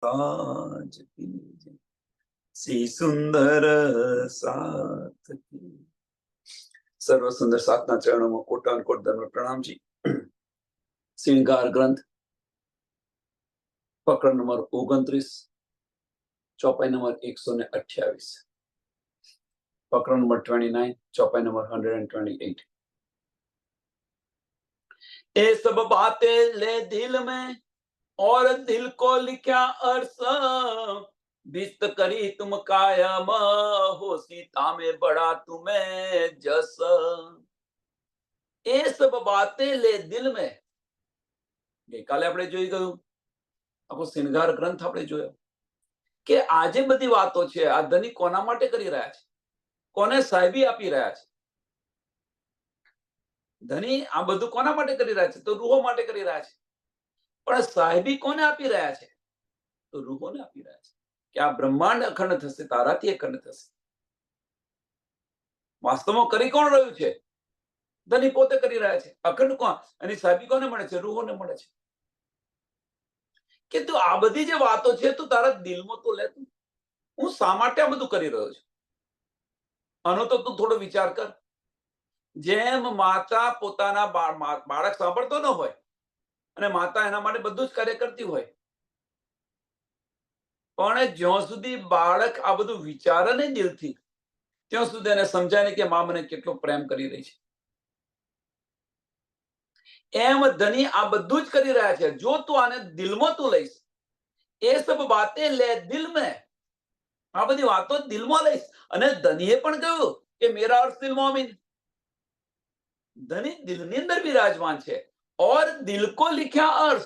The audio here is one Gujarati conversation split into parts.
आज की सी सुंदर साथ की સર્વ સુંદર સાતના ચરણોમાં કોટાન કોટ ધર્મ પ્રણામજી. શ્રૃંગાર ગ્રંથ પ્રકરણ નંબર 29, ચોપાઈ નંબર 128, પ્રકરણ નંબર 29, ચોપાઈ નંબર 128. ये सब बातें ले दिल में और दिल को लिखा अर्श, बिस्त करी तुम कायम हो सीता में बड़ा तुम्हें जस. ये सब बातें ले दिल में. ગઈકાલે આપણે જોઈ ગયું આખો શ્રૃંગાર ગ્રંથ આપણે જોયો કે આજે બધી વાતો છે આ ધની કોના માટે કરી રહ્યા છે, કોને સાહેબી આપી રહ્યા છે. ધની આ બધું કોના માટે કરી રહ્યા છે? તો રૂહો માટે કરી રહ્યા છે. પણ સાહેબી કોને આપી રહ્યા છે? તો રૂહોને આપી રહ્યા છે કે આ બ્રહ્માંડ અખંડ થશે, તારાથી અખંડ થશે. વાસ્તવમાં કરી કોણ રહ્યું છે? ધની પોતે કરી રહ્યા છે. અખંડ કોણ? અને સાહેબી કોને મળે છે? રૂહોને મળે છે. કે તું આ બધી જે વાતો છે તું તારા દિલમાં તો લે. હું શા માટે આ બધું કરી રહ્યો છું આનો તો તું થોડો વિચાર કર. જેમ માતા પોતાના બાળક સાંભળતો ન હોય અને માતા એના માટે બધું જ કાર્ય કરતી હોય, પણ જ્યાં સુધી બાળક આ બધું વિચારે ને દિલથી, ત્યાં સુધી એને સમજાય ને કે મા મને કેટલો પ્રેમ કરી રહી છે. એમ ધની આ બધું જ કરી રહ્યા છે. જો તું આને દિલમાં તું લઈશ, એ સબ બાતે લે દિલ મેં, આ બધી વાતો દિલમાં લઈશ. અને ધનીએ પણ કહ્યું કે મેરા અર્થ દિલ મોમિન. ધની દિલની અંદર વિરાજમાન છે. और दिल को लिखा अर्थ,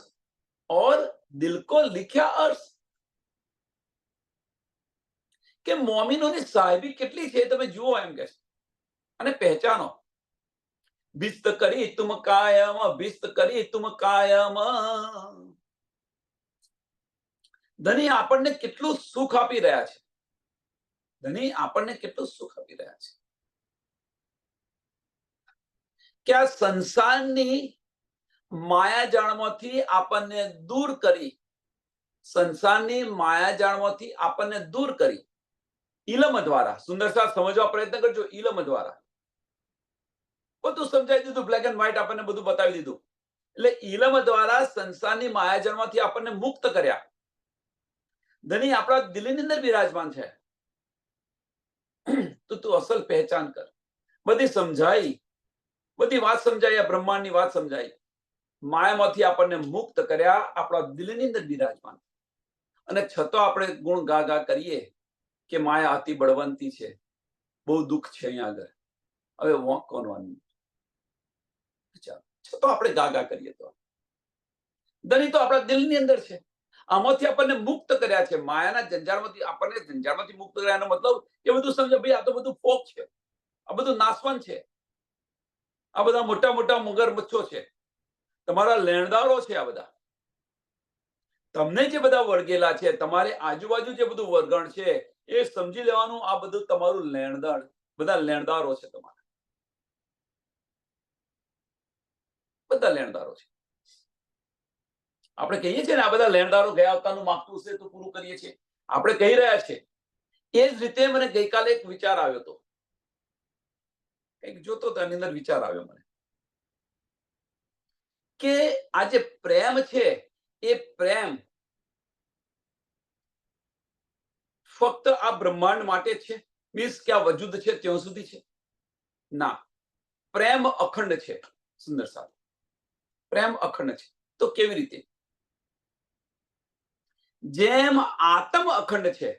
और दिल को लिखा अर्थ કે મોમિનોની સાહેબી કેટલી છે તમે જુઓ એમ કે અને પહેચાનો. बिस्त करी तुम कायम, बिस्त करी तुम कायम. ધની આપણને કેટલું સુખ આપી રહ્યા છે. ધની આપણને કેટલું સુખ આપી રહ્યા છે કે આ સંસારની માયાજાળમાંથી આપણને દૂર કરી, સંસારની માયાજાળમાંથી આપણને દૂર કરી ઇલમ દ્વારા. સુંદર સાહેબ સમજવા પ્રયત્ન કરજો. ઇલમ દ્વારા બધું સમજાવી દીધું, બ્લેક એન્ડ વ્હાઇટ આપણને બધું બતાવી દીધું. એટલે ઇલમ દ્વારા સંસારની માયાજાળમાંથી આપણને મુક્ત કર્યા. ધની આપણા દિલની અંદર વિરાજમાન છે. તો તું અસલ પહેચાન કર. બધી સમજાઈ, બધી વાત સમજાઈ, આ બ્રહ્માંડની વાત સમજાઈ. માયામાંથી આપણને મુક્ત કર્યા, આપણા દિલની અંદર વિરાજમાન. અને છતાં આપણે ગુણ ગા ગા કરીએ કે માયા અતિ બળવંતી છે, બહુ દુઃખ છે અહીંયા આગળ, હવે વોંક કોનવાનું. છતાં આપણે ગા ગા કરીએ તો ધની તો આપણા દિલની અંદર છે. આમાંથી આપણને મુક્ત કર્યા છે. માયાના જંજાળમાંથી આપણને જંજાળમાંથી મુક્ત કર્યા. એનો મતલબ એ બધું સમજો ભાઈ, આ તો બધું ફોક છે, આ બધું નાસવાન છે, આ બધા મોટા મોટા મગરમચ્છો છે, તમારા લેણદારો છે. આ બધા તમને જે બધા વળગેલા છે, તમારી આજુબાજુ જે બધું વર્ગણ છે, એ સમજી લેવાનું આ બધું તમારું લેણદાર, બધા લેણદારો છે. તમારા બધા લેણદારો છે. આપણે કહીએ છીએ ને આ બધા લેણદારો ગયા આવતાનું માગતું છે તો પૂરું કરીએ છીએ, આપણે કહી રહ્યા છે. એ જ રીતે મને ગઈકાલે એક વિચાર આવ્યો હતો, કંઈક જોતો તો એની અંદર વિચાર આવ્યો મને કે આ જે પ્રેમ છે એ પ્રેમ ફક્ત આ બ્રહ્માંડ માટે છે, મીન્સ કે આ વજૂદ છે ત્યાં સુધી છે? ના, પ્રેમ અખંડ છે. સુંદર સાહેબ, પ્રેમ અખંડ છે. તો કેવી રીતે? જેમ આત્મ અખંડ છે,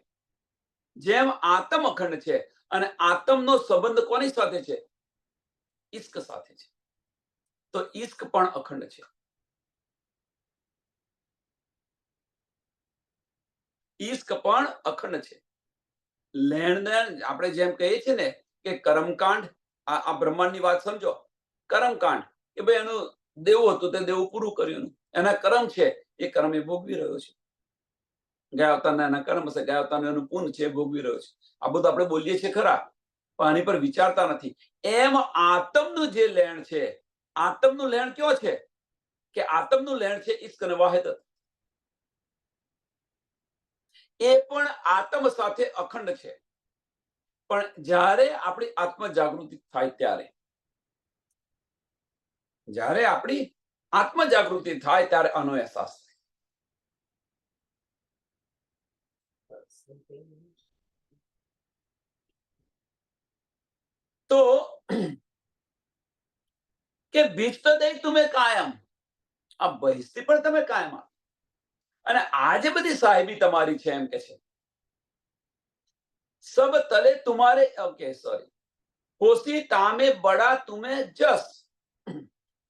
જેમ આત્મ અખંડ છે, અને આત્મનો સંબંધ કોની સાથે છે? ઈશ્ક સાથે છે. તો ઈશ્ક પણ અખંડ છે. ઈશ્ક પણ અખંડ છે. લેણદેણ આપણે જેમ કહીએ છીએ ને કે કર્મકાંડ, આ બ્રહ્માંડની વાત સમજો. કર્મકાંડ કે ભાઈ એનું દેવું હતું તે દેવું પૂરું કર્યું, એના કર્મ છે એ કર્મ એ ભોગવી રહ્યો છે. ગયા અવતારના એના કર્મ છે, ગયા અવતારનું એનું પુણ્ય છે, ભોગવી રહ્યો છે. આ બધું આપણે બોલીએ છીએ ખરા, પણ આની પર વિચારતા નથી. એમ આત્મનું જે લેણ છે, આત્મનું લેણ કયો છે? કે આત્મનું લેણ છે ઈશ્ક અને વાહિદત. એ પણ આત્મ સાથે અખંડ છે. પણ જ્યારે આપણી આત્મ જાગૃતિ થાય ત્યારે, જ્યારે આપણી આત્મ જાગૃતિ થાય ત્યારે આનો અહેસાસ થાય. તો કે ભીષ્ટદય તુમે કાયમ, આ બહિસ્તી પણ તમે કાયમ આપો. અને આ જે બધી સાહેબી તમારી છે એમ કે છે, સબ તલે તુમારે, ઓકે સોરી, હોસી તામે બડા તુમે જસ,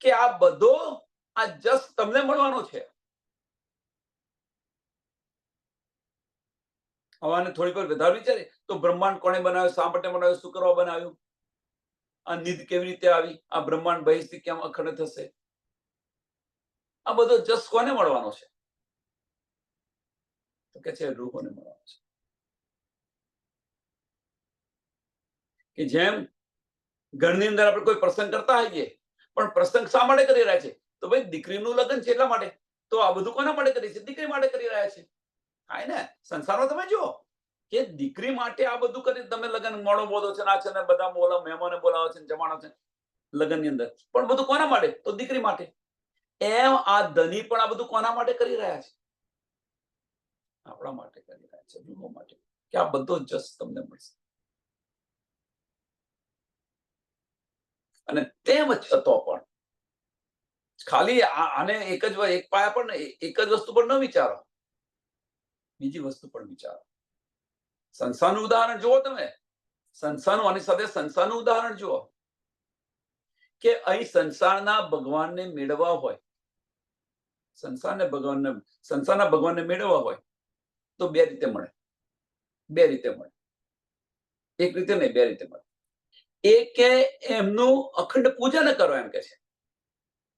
કે આ બધો આ જસ તમને મળવાનો છે. હવાને થોડી વાર વધારે વિચારે તો બ્રહ્માંડ કોણે બનાવ્યું, શા માટે બનાવ્યું, શું કરવા બનાવ્યું, આ નિધ કેવી રીતે આવી, આ બ્રહ્માંડ બહિસ્તી કેમ અખંડ થશે, આ બધો જસ કોને મળવાનો છે? તો કે છે રૂહોને મળવાનો છે. કે જેમ ઘરની અંદર આપણે કોઈ પ્રસંગ કરતા હોઈએ, પણ પ્રસંગ શા માટે કરી રહ્યા છે? તો ભાઈ દીકરીનું લગ્ન છે એટલા માટે. તો આ બધું કોના માટે કરી છે? દીકરી માટે કરી રહ્યા છે. હા ને, સંસારમાં તમે જુઓ કે દીકરી માટે આ બધું કરી, તમે લગ્ન મોડો બોલો છે, ના છે ને બધા બોલા મહેમાને બોલાવે છે, જમાડો છે લગ્નની અંદર, પણ બધું કોના માટે? તો દીકરી માટે. એમ આ ધની પણ આ બધું કોના માટે કરી રહ્યા છે? આપણા માટે કરી રહ્યા છે, રૂહો માટે, કે આ બધો જસ તમને મળશે. અને તેમ છતો પણ ખાલી આને એક પાયા પર એક જ વસ્તુ પર ન વિચારો, બીજી વસ્તુ પણ વિચારો. સંસારનું ઉદાહરણ જુઓ તમે, સંસારનું, આની સાથે સંસારનું ઉદાહરણ જુઓ, કે અહીં સંસારના ભગવાનને મેળવવા હોય, સંસારના ભગવાનને મેળવવા હોય તો બે રીતે મળે. બે રીતે મળે, એક રીતે નહીં, બે રીતે મળે. એક કે એમનું અખંડ પૂજન કરો એમ કે છે,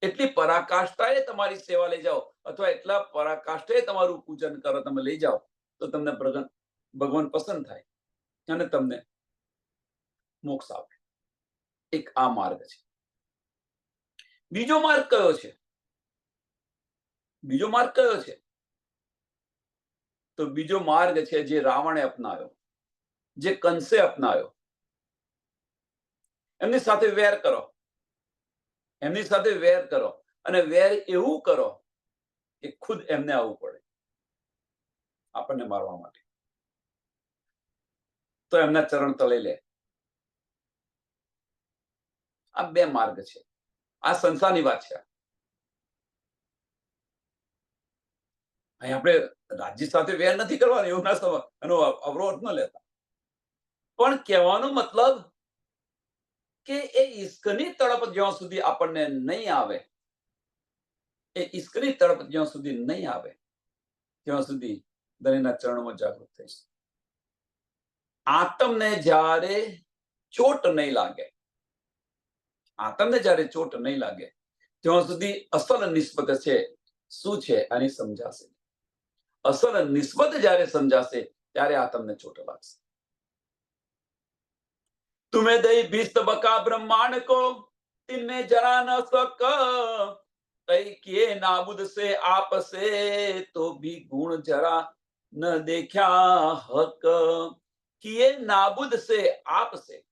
એટલી પરાકાષ્ઠાએ તમારી સેવા લઈ જાઓ, અથવા એટલા પરાકાષ્ઠાએ તમારું પૂજન કરો, તમે લઈ જાઓ તો તમને ભગવાન પસંદ થાય અને તમને મોક્ષ આપે. એક આ માર્ગ છે. બીજો માર્ગ કયો છે? બીજો માર્ગ કયો છે? તો બીજો માર્ગ છે જે રાવણે અપનાવ્યો, જે કંસે અપનાવ્યો. એમની સાથે વેર કરો, એમની સાથે વેર કરો, અને વેર એવું કરો કે ખુદ એમને આવવું પડે આપણને મારવા માટે, તો એમના ચરણ તળે લે. આ બે માર્ગ છે. આ સંસારની વાત છે. અહીં આપણે રાજ્ય સાથે વેર નથી કરવાની, એવું ના સમજ, એનો અવરોધ ન લેતા. પણ કહેવાનો મતલબ કે એ ઈશ્કની તડપ જ્યાં સુધી આપણને નહીં આવે, એ ઈશ્કની તડપ જ્યાં સુધી નહીં આવે ત્યાં સુધી દરેકના ચરણોમાં જાગૃત થઈશ. આતમને જ્યારે ચોટ નહીં લાગે, આતમને જ્યારે ચોટ નહીં લાગે ત્યાં સુધી અસલ નિસ્બત છે શું છે આની સમજાશે. અસલ નિસ્બત જ્યારે સમજાશે ત્યારે આ તમને ચોટ લાગશે. तुम्हें दई भीष्ट बका ब्रह्मांड को, तिनमें जरा न सक, कई किए नाबुद से आप से, तो भी गुण जरा न देखा हक, किए नाबुद से आप से.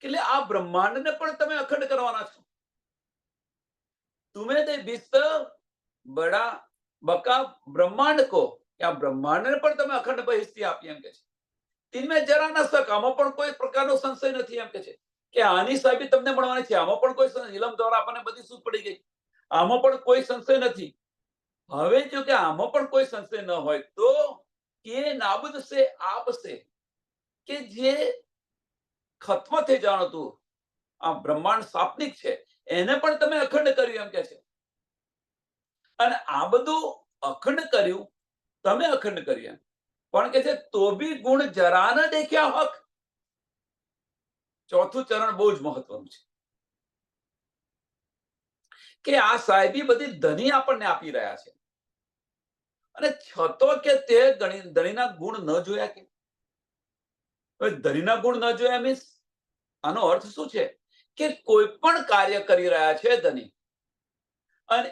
એટલે આ બ્રહ્માંડને પણ તમે અખંડ કરવાના છો. तुम्हें दई भीष्ट बड़ा बका ब्रह्मांड को, આ બ્રહ્માંડને પણ તમે અખંડ બહિષ્ટી આપી એમ કે છે. तिनमें जरा न सक, આમાં પણ કોઈ પ્રકારનો સંશય નથી એમ કે છે, કે આની સાહેબી તમને મળવાની છે. આમાં પણ કોઈ ઇલમ દ્વારા આપણને બધી સૂઝ પડી ગઈ, આમાં પણ કોઈ સંશય નથી. હવે જો કે આમાં પણ કોઈ સંશય ન હોય તો કે નાબુદ સે આપ સે, કે જે ખત્મ થઈ જવાનું હતું, આ બ્રહ્માંડ સાપનિક છે, એને પણ તમે અખંડ કર્યું એમ કે છે. અને આ બધું અખંડ કર્યું, તમે અખંડ કર્યું, પણ કે છે તો બી ગુણ જરા ન દેખ્યા હક. ચોથું ચરણ બહુ જ મહત્વનું છે, કે આ સાહેબી બધી ધની આપણને આપી રહ્યા છે, અને છતો કે તે ધણીના ગુણ ન જોયા. કે ધણીના ગુણ ન જોયા મીન્સ આનો અર્થ શું છે? કે કોઈ પણ કાર્ય કરી રહ્યા છે ધની, અને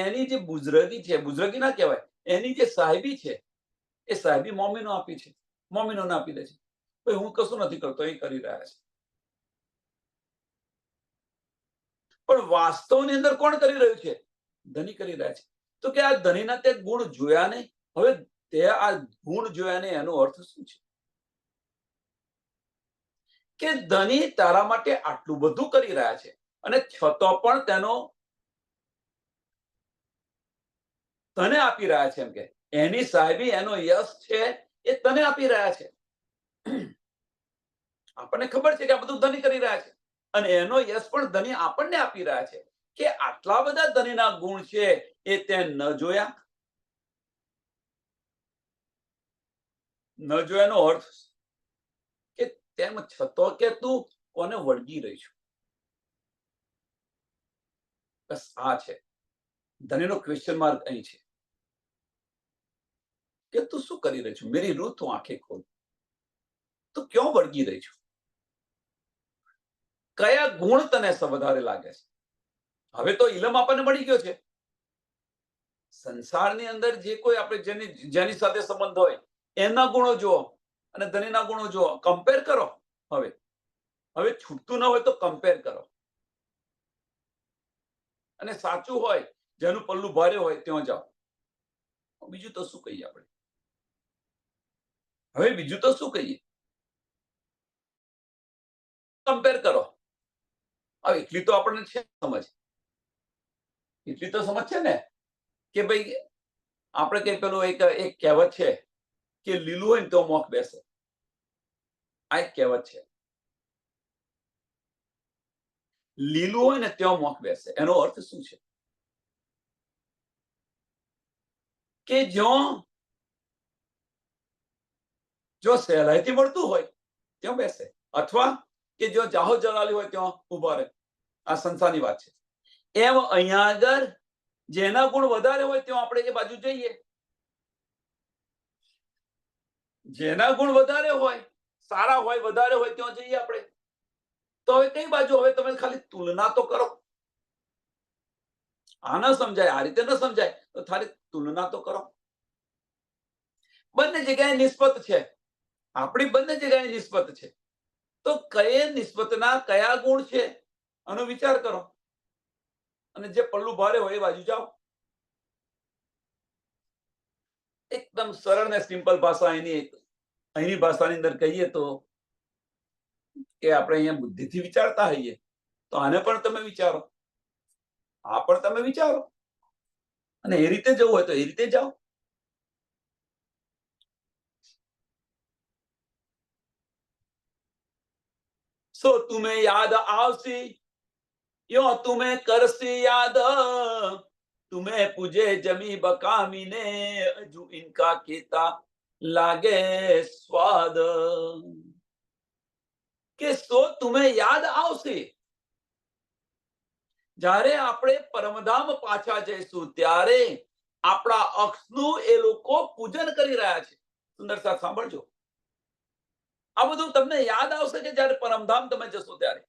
એની જે બુઝરગી છે, બુઝરગી ના કહેવાય, એની જે સાહેબી છે એ સાહેબી મમ્મીનો આપી છે, મમ્મીનો આપી દે છે. ભાઈ હું કશું નથી કરતો, એ કરી રહ્યા છે. પણ વાસ્તવની અંદર કોણ કરી રહ્યું છે? ધની કરી રહ્યા છે. તો કે આ ધનીના તે ગુણ જોયા નહીં. હવે તે આ ગુણ જોયા નહીં એનો અર્થ શું છે? કે ધની તારા માટે આટલું બધું કરી રહ્યા છે અને છતાં પણ તેનો તને આપી રહ્યા છે. એમ કે એની સાહેબી, એનો યશ છે એ તને આપી રહ્યા છે. આપણને ખબર છે કે આ બધું ધની કરી રહ્યા છે અને એનો યશ પણ ધની આપણને આપી રહ્યા છે. કે આટલા બધા ધનીના ગુણ છે એ તે ન જોયા? ન જોયાનો અર્થ કે તેમ છતાં કે તું કોને વળગી રહી છું? બસ આ છે ધનીનો ક્વેશ્ચન માર્ક. અહીં છે કે તું શું કરી રહી છું? મેરી રૂહ તું આંખે ખોલ. તું ક્યાં વળગી રહી છું? કયા ગુણ તને વધારે લાગે છે? હવે તો ઇલમ આપણને મળી ગયો છે. સંસારની અંદર જે કોઈ આપણે જેની સાથે સંબંધ હોય એના ગુણો જુઓ અને ધનીના ગુણો જુઓ, કમ્પેર કરો. હવે છૂટતું ન હોય તો કમ્પેર કરો. અને સાચું હોય, જેનું પલ્લું ભારે હોય ત્યાં જાઓ. બીજું તો શું કહીએ આપણે? હવે બીજું તો શું કહીએ? કમ્પેર કરો. હવે એટલી તો આપણને છે સમજ, એટલી તો સમજ છે ને કે ભાઈ આપણે કઈ પેલું એક કહેવત છે કે લીલું હોય ને તો મોખ બેસે. આ એક કહેવત છે. લીલું હોય ને ત્યાં મોખ બેસે. એનો અર્થ શું છે? કે જો સહેલાઈથી મળતું હોય ત્યાં બેસે, અથવા કે જો જાહો જલાલી હોય ત્યાં ઉભા રહે. આ સંસારની વાત છે. એમ અહીંયા આગળ જેના ગુણ વધારે હોય ત્યાં આપણે એ બાજુ જઈએ. જેના ગુણ વધારે હોય, સારા હોય, વધારે હોય ત્યાં જઈએ આપણે. તો હવે કઈ બાજુ? હવે તમે ખાલી તુલના તો કરો. આ ન સમજાય, આ રીતે ન સમજાય તો ખાલી તુલના તો કરો. બંને જગ્યાએ નિસ્બત છે. આપણી બંને જગ્યાએ નિસ્બત છે. તો કઈ નિસ્બતના કયા ગુણ છે આનો વિચાર કરો અને જે પલ્લું ભારે હોય એ બાજુ જાઓ. એકદમ સરળ ને સિમ્પલ ભાષા અહીંની ભાષાની અંદર કહીએ તો કે આપણે અહીંયા બુદ્ધિથી વિચારતા હોઈએ તો આને પણ તમે વિચારો, આ પણ તમે વિચારો અને એ રીતે જવું હોય તો એ રીતે જાઓ. સો તુમે યાદ આવશે યો તુમે કરસી યાદ, તુમે પૂજે જમી બકામીને હજુ ઇનકા કેતા લાગે સ્વાદ. કે સો તુમે યાદ આવશે. જ્યારે આપણે પરમધામ પાછા જઈશું ત્યારે આપણા અક્ષનું એ લોકો પૂજન કરી રહ્યા છે. સુંદર સાથ સાંભળજો. આ બધું તમને યાદ આવશે કે જ્યારે પરમધામ તમે જશો ત્યારે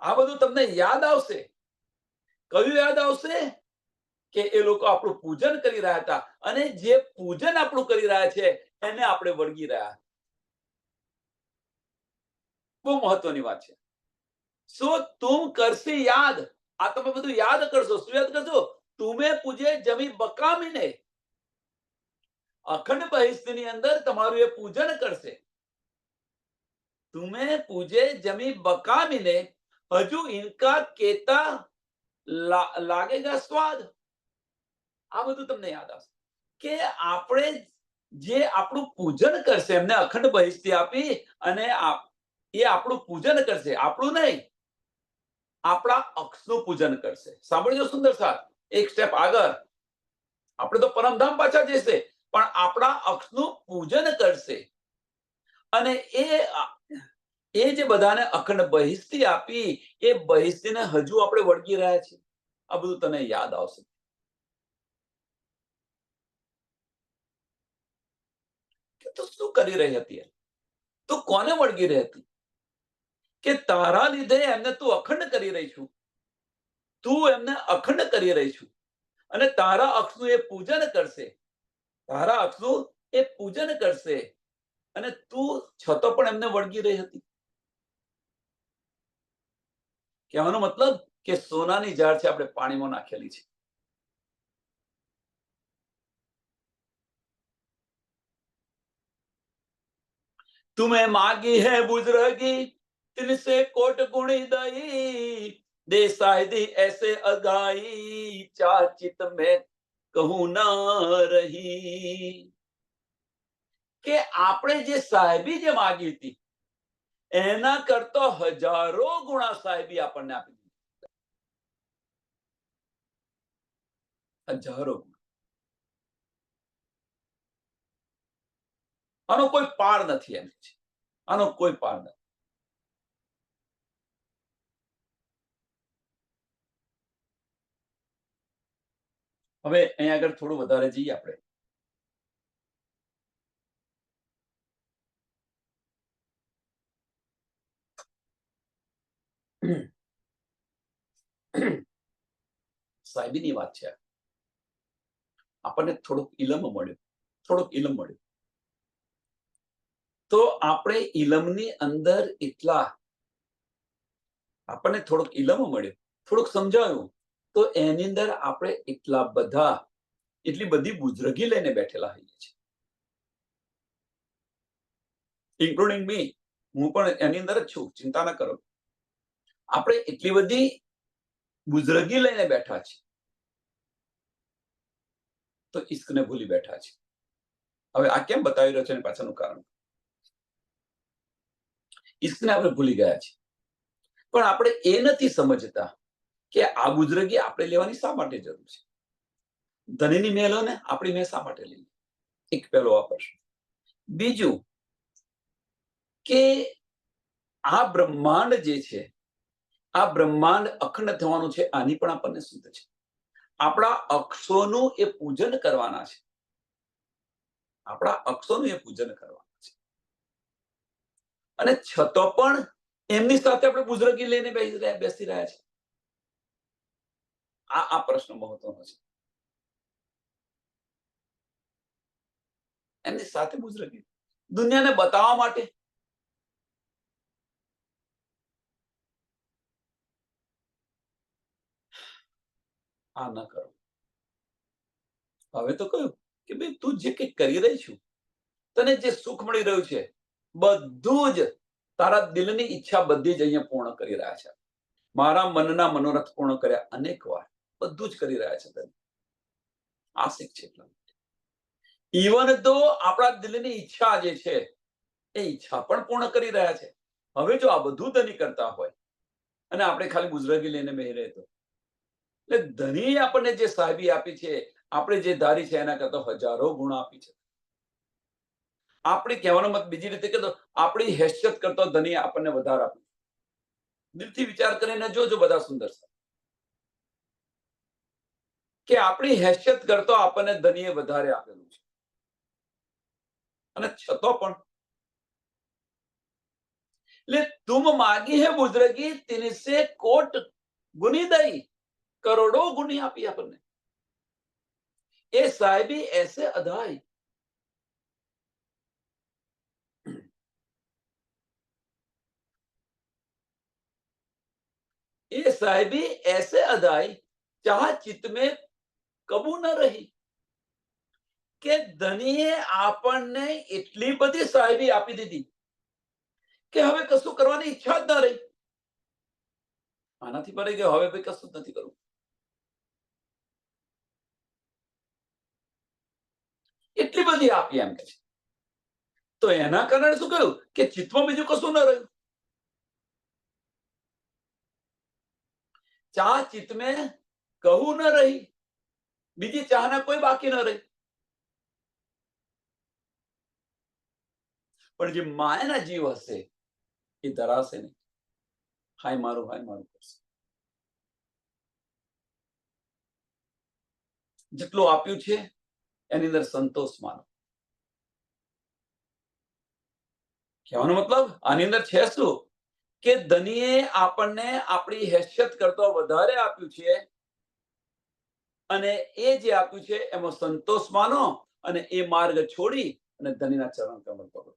આ બધું તમને યાદ આવશે. કયું યાદ આવશે? કે એ લોકો આપણું પૂજન કરી રહ્યા હતા અને જે પૂજન આપણું કરી રહ્યા છે એને આપણે વળગી રહ્યા. બહુ મહત્વની વાત છે. શું તું કરશી યાદ? આ તમે બધું યાદ કરશો. શું યાદ કરશો? તુમે પૂજે જમી બકામીને. અખંડ બહિષ્ઠની અંદર તમારું એ પૂજન કરશે. તુમે પૂજે જમી બકામીને હજુ ઇનકા કેતા લાગેગા સ્વાદ. આ બધું તમને યાદ આવશે કે આપણે જે આપણું પૂજન કરશે, એમને અખંડ બહિષ્ઠી આપી અને એ આપણું પૂજન કરશે. આપણું નહીં, આપણા અક્ષનું પૂજન કરશે. સાંભળજો સુંદર સાથ, એક સ્ટેપ આગળ. આપણે તો પરમધામ પાછા જશે પણ આપણા અક્ષનું પૂજન કરશે. અને એ જે બધાને અખંડ બહિષ્ઠી આપી એ બહિષ્ઠીને હજુ આપણે વળગી રહ્યા છીએ. આ બધું તને યાદ આવશે. કે તું શું કરી રહી હતી? તું કોને વળગી રહી હતી? કે તારા લીધે એમને તું અખંડ કરી રહી છું. તું એમને અખંડ કરી રહી છું. અને તારા અક્ષનું એ પૂજન કરશે, તારા અક્ષનું એ પૂજન કરશે, અને તું છતો પણ એમને વળગી રહી હતી. કહેવાનો મતલબ કે સોનાની ઝાડ છે, આપણે પાણીમાં નાખેલી છે. तुम्हें मांगी है बुजुर्गी तिनसे कोट गुणी दई, दे शायदी ऐसे अगाई चाचित में कहूं ना રહી. કે આપણે જે સાહેબી જે માગી હતી એના કરતો હજારો ગુણા સાહેબી આપણને આપી દીધી. હજારો ગુણા. આનો કોઈ પાર નથી એમ છે. આનો કોઈ પાર નથી. હવે અહીંયા આગળ થોડું વધારે જઈએ આપણે. સાહેબીની વાત છે. આપણને થોડુંક ઇલમ મળ્યું. તો આપણે ઇલમની અંદર એટલા આપણને થોડુંક ઇલમ મળ્યું, થોડુંક સમજાયું, તો એની અંદર આપણે એટલી બધી બુજરગી લઈને બેઠેલા હોઈએ છીએ, ઇન્ક્લુડિંગ મી. હું પણ એની અંદર જ છું, ચિંતા ના કરો. આપણે એટલી બધી બુજરગી લઈને બેઠા છે, તો ઇશ્કને ભૂલી બેઠા છે. હવે આ કેમ બતાવી રહ્યો છે એની પાછળનું કારણ. ઇશ્કને આપણે ભૂલી ગયા છે, પણ આપણે એ નથી સમજતા કે આ બુજરગી આપણે લેવાની શા માટે જરૂર છે. ધનીની મહેલો ને આપણી મેં શા માટે લઈએ? એક પહેલો આ પ્રશ્ન. બીજું કે આ બ્રહ્માંડ જે છે, આ બ્રહ્માંડ અખંડ થવાનું છે, આની પણ આપણને શુદ્ધ છે. આપણા અક્ષોનું એ પૂજન કરવાના છે, આપણા અક્ષોનું એ પૂજન કરવાના છે. અને છતો પણ એમની સાથે આપણે બુજરગી લઈને બેસી રહ્યા છે. આ પ્રશ્ન મહત્વનો છે. એમની સાથે બુજરગી દુનિયાને બતાવવા માટે. આ ન કરો. હવે તો કહ્યું કે ભાઈ તું જે કંઈ કરી રહી છું, તને જે સુખ મળી રહ્યું છે, બધું જ તારા દિલની ઈચ્છા બધી જ અહીંયા પૂર્ણ કરી રહ્યા છે. મારા મનના મનોરથ પૂર્ણ કર્યા અનેક વાર, બધું જ કરી રહ્યા છે. તને આશિક છે. ઇવન તો આપણા દિલની ઈચ્છા જે છે એ ઈચ્છા પણ પૂર્ણ કરી રહ્યા છે. હવે જો આ બધું ધની કરતા હોય અને આપણે ખાલી બુજરગી લઈને બેહી રહે તો, એટલે ધની આપણને જે સાહેબી આપી છે, આપણે જે ધારી છે એના કરતા હજારો ગુણ આપી છે. આપણે કહેવાનો મત બીજી રીતે કે આપણી હેસિયત કરતો ધની આપણને વધારે આપ્યું. દિલથી વિચાર કરીને જોજો બધા સુંદર કે આપણી હેસિયત કરતો આપણને ધનીએ વધારે આપેલું છે. અને છતો પણ એટલે તુમ માગી હે બુજરગી તિનસે કોટ ગુની દઈ, કરોડો ગુની આપી આપણને. એ સાહેબી એસે અદાઈ. એ સાહેબી એસે અદાઈ ચાહ ચિત્ત में કબૂ ન રહી. કે ધનીએ આપણને એટલી બધી સાહેબી આપી દીધી કે હવે કશું કરવાની ઈચ્છા જ ન રહી. આનાથી પરે કે હવે ભાઈ કશું જ નથી કરવું. એટલી બધી આપી એમ કે છે. તો એના કારણે શું કહ્યું કે ચિત્તમાં બીજું કશું ન રહ્યું. ચાહ ચિત્ત में કહું ન રહી, બીજી ચાહના કોઈ બાકી ન રહી. પણ જે માયાના જીવ હશે એ ધરાશે નહીં. હાય મારું કરશે. જેટલું આપ્યું છે એની અંદર સંતોષ માનો. કહેવાનો મતલબ આની અંદર છે શું કે ધનીએ આપણને આપણી હેસિયત કરતો વધારે આપ્યું છે, અને એ જે આપ્યું છે એમાં સંતોષ માનો અને એ માર્ગ છોડી અને ધનીના ચરણ કમળ પકડો.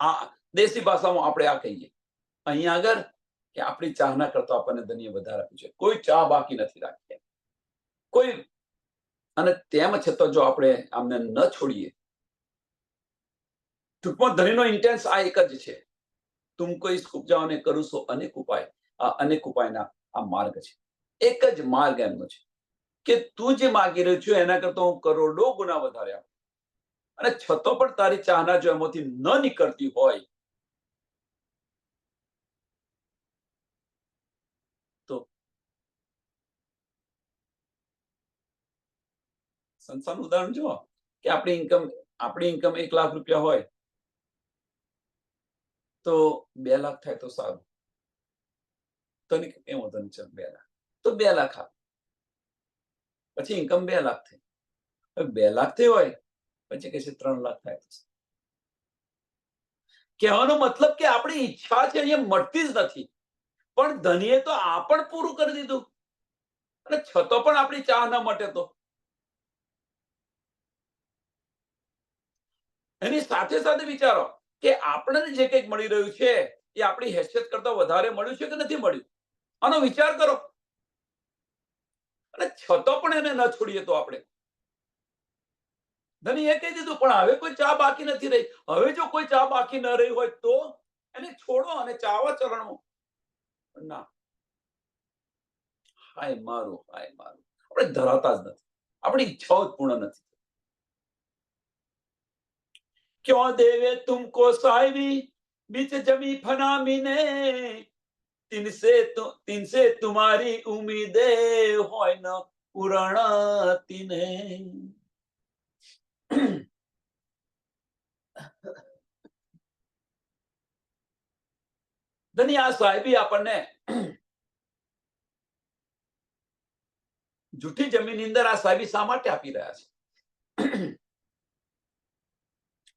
આ દેશી ભાષામાં આપણે આ કહીએ અહીંયા આગળ કે આપણી ચાહના કરતા આપણને ધનીએ વધારે આપ્યું છે. કોઈ ચાહ બાકી નથી રાખી કોઈ. અને તેમ છતાં જો આપણે આમને ન છોડીએ, ટૂંકમાં ધનીનો ઇન્ટેન્સ આ એક જ છે, તુમકો ઇસ ઉપજાઓને કરું સો અનેક ઉપાય. આ અનેક ઉપાયના આ માર્ગ છે. એક જ માર્ગ એમનો છે કે તું જે માગી રહ્યો છું એના કરતા હું કરોડો ગુના વધારે આપું. અને છતાં પણ તારી ચાહના જો એમાંથી ન નીકળતી હોય તો સંસ્થાનું ઉદાહરણ જુઓ કે આપણી ઇન્કમ 1 લાખ રૂપિયા હોય તો 2 લાખ થાય તો સારું. તને એમ વાંધો નહીં, ચાલ 2 લાખ તો 2 લાખ આપ. પછી ઇન્કમ 2 લાખ થઈ. હવે 2 લાખ થઈ હોય પછી કહે છે 3 લાખ થાય તો. કહેવાનો મતલબ કે આપણી ઈચ્છા છે અહીંયા મળતી જ નથી, પણ ધનીએ તો આ પણ પૂરું કરી દીધું અને છતાં પણ આપણી ચાહ ન મટે તો એની સાથે સાથે વિચારો કે આપણને જે કંઈક મળી રહ્યું છે એ આપણી હેસિયત કરતા વધારે મળ્યું છે કે નથી મળ્યું. આનો વિચાર કરો. અને છતાં પણ એને ન છોડીએ તો આપણે ધની એ કહી દીધું પણ હવે કોઈ ચા બાકી નથી રહી. હવે જો કોઈ ચા બાકી ન રહી હોય તો એને છોડો અને ચાવા ચરણો. ના, હાય મારું, હાય મારું. આપણે ધરાતા જ નથી. આપણી ઈચ્છાઓ જ પૂર્ણ નથી. ક્यों देवे तुमको साहिबी बीच जमी फना मीने तिनसे तुम्हारी उम्मीदे હોય ન પુરાણાતી ને. ધની આ સાહેબી આપણને જૂઠી જમીનની અંદર આ સાહેબી શા માટે આપી રહ્યા છે?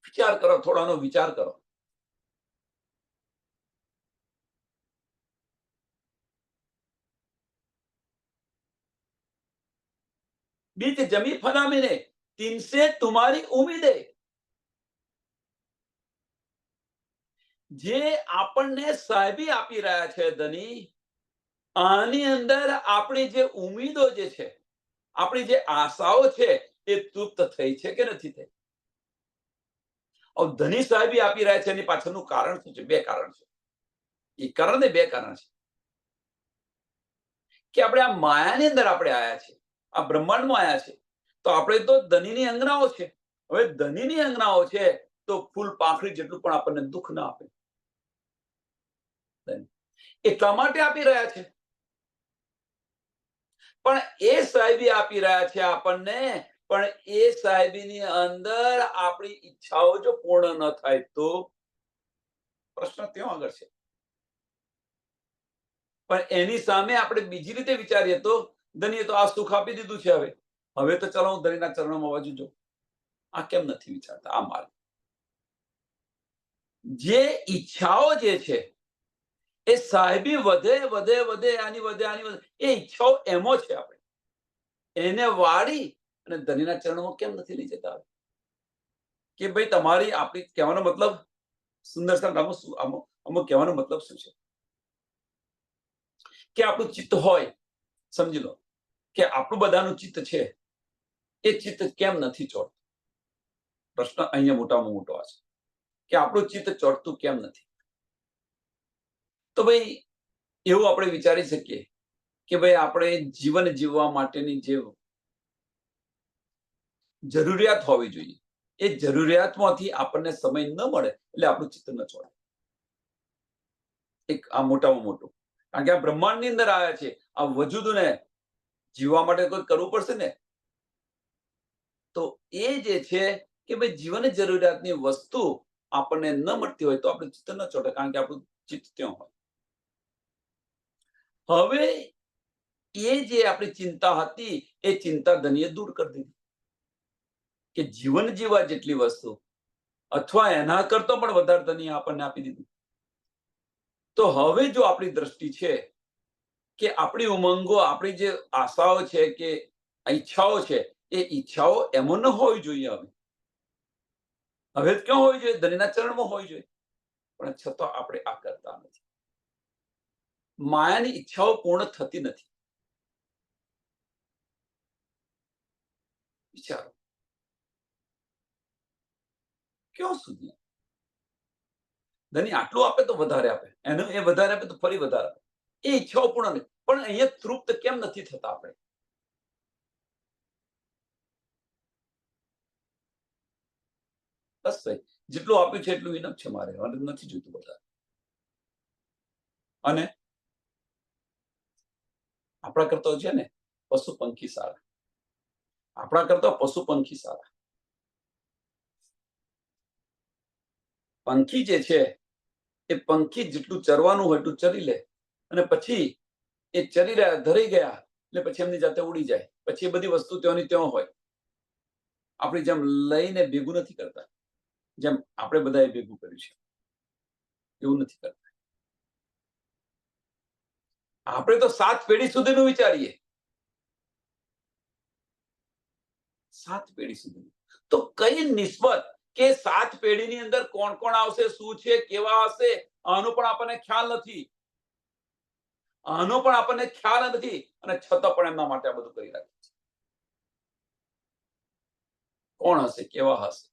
વિચાર કરો, થોડાનો વિચાર કરો. बीच जमी फना मीने तिनसे तुम्हारी उम्मीदे. જે આપણને સાહેબી આપી રહ્યા છે ધની, આની અંદર આપણી જે ઉમ્મીદો જે છે, આપણી જે આશાઓ છે એ તૃપ્ત થઈ છે કે નથી થઈ? ધની સાહેબી આપી રહ્યા છે એની પાછળનું કારણ શું છે? 2 કારણ છે. એક કારણ ને 2 કારણ છે કે આપણે આ માયાની અંદર આપણે આયા છે, આ બ્રહ્માંડમાં આયા છે તો આપણે તો ધનીની અંગનાઓ છે. હવે ધનીની અંગનાઓ છે તો ફૂલ પાંખડી જેટલું પણ આપણને દુઃખ ના આપે. એટલા માટે આપી રહ્યા છે. પણ એ સાહેબી આપી રહ્યા છે આપણને, પણ એ સાહેબીની અંદર આપણી ઈચ્છાઓ જો પૂર્ણ ન થાય તો પ્રશ્ન ત્યાં આગળ છે. પણ એની સામે આપણે બીજી રીતે વિચારીએ તો ધનીએ તો આ સુખ આપી દીધું છે. હવે તો ચલો હું ધનીના ચરણોમાં બાજુ જો. આ કેમ નથી વિચારતા? આ માર્ગ જે ઈચ્છાઓ જે છે એ સાહેબી વધે વધે વધે આની વધે આની વધે એ ઈચ્છાઓ એમો છે. આપણે એને વાળી અને ધનીના ચરણોમાં કેમ નથી લઈ જતા? કે ભાઈ તમારી આપણી કહેવાનો મતલબ સુંદરતા અમુક કહેવાનો મતલબ શું છે કે આપણું ચિત્ત હોય, સમજી લો કે આપણું બધાનું ચિત્ત છે, એ ચિત્ત કેમ નથી ચોટતું? પ્રશ્ન અહીંયા મોટામાં મોટો આ છે કે આપણું ચિત્ત ચોટતું કેમ નથી? તો ભાઈ એવું આપણે વિચારી શકીએ કે ભાઈ આપણે જીવન જીવવા માટેની જે જરૂરિયાત હોવી જોઈએ એ જરૂરિયાતમાંથી આપણને સમય ન મળે એટલે આપણું ચિત્ત ન ચોટે. એક આ મોટામાં મોટું, કારણ કે આ બ્રહ્માંડની અંદર આવ્યા છે, આ વજૂદને જીવવા માટે કોઈ કરવું પડશે ને. તો એ જે છે કે ભાઈ જીવન જરૂરિયાતની વસ્તુ આપણને ન મળતી હોય તો આપણું ચિત્ત ન ચોટે, કારણ કે આપણું ચિત્ત ત્યાં હોય. હવે એ જે આપણી ચિંતા હતી એ ચિંતા ધનીએ દૂર કરી દીધી કે જીવન જીવવા જેટલી વસ્તુ અથવા એના કરતો પણ વધારે ધનીએ આપણને આપી દીધું. તો હવે જો આપણી દ્રષ્ટિ છે કે આપણી ઉમંગો, આપણી જે આશાઓ છે કે ઈચ્છાઓ છે, એ ઈચ્છાઓ એમાં ન હોવી જોઈએ. હવે ક્યાં હોવી જોઈએ? ધણીના ચરણમાં હોવી જોઈએ. પણ છતાં આપણે આ કરતા નથી. માયાની ઈચ્છાઓ પૂર્ણ થતી નથી. વિચારો ક્યાં સુધી? ધણી આટલું આપે તો વધારે આપે, એનું એ વધારે આપે તો ફરી વધારે આપે. એ ઈચ્છાઓ પૂર્ણ નથી. પણ અહીંયા તૃપ્ત કેમ નથી થતા આપણે? બસ ભાઈ, જેટલું આપ્યું છે એટલું ઇનફ છે મારે, મારે નથી જોઈતું બધા. અને આપણા કરતા છે ને પશુ પંખી સારા. આપણા કરતા પશુ પંખી સારા. પંખી જે છે એ પંખી જેટલું ચરવાનું હોય એટલું ચરી લે, અને પછી એ ચરી રહ્યા, ધરી ગયા એટલે પછી એમની જાતે ઉડી જાય. પછી એ બધી વસ્તુ ત્યાંની ત્યાં હોય. આપણી જેમ લઈને ભેગું નથી કરતા, જેમ આપણે બધાએ ભેગું કર્યું છે એવું નથી કરતા. આપણે તો 7 પેઢી સુધીનું વિચારીએ. 7 પેઢી સુધીનું. તો કઈ નિસ્બત કે 7 પેઢીની અંદર કોણ કોણ આવશે, શું છે, કેવા હશે, આનો પણ આપણને ખ્યાલ નથી. આનો પણ આપણને ખ્યાલ નથી, અને છતાં પણ એમના માટે આ બધું કરી રાખે છે. કોણ હશે, કેવા હશે,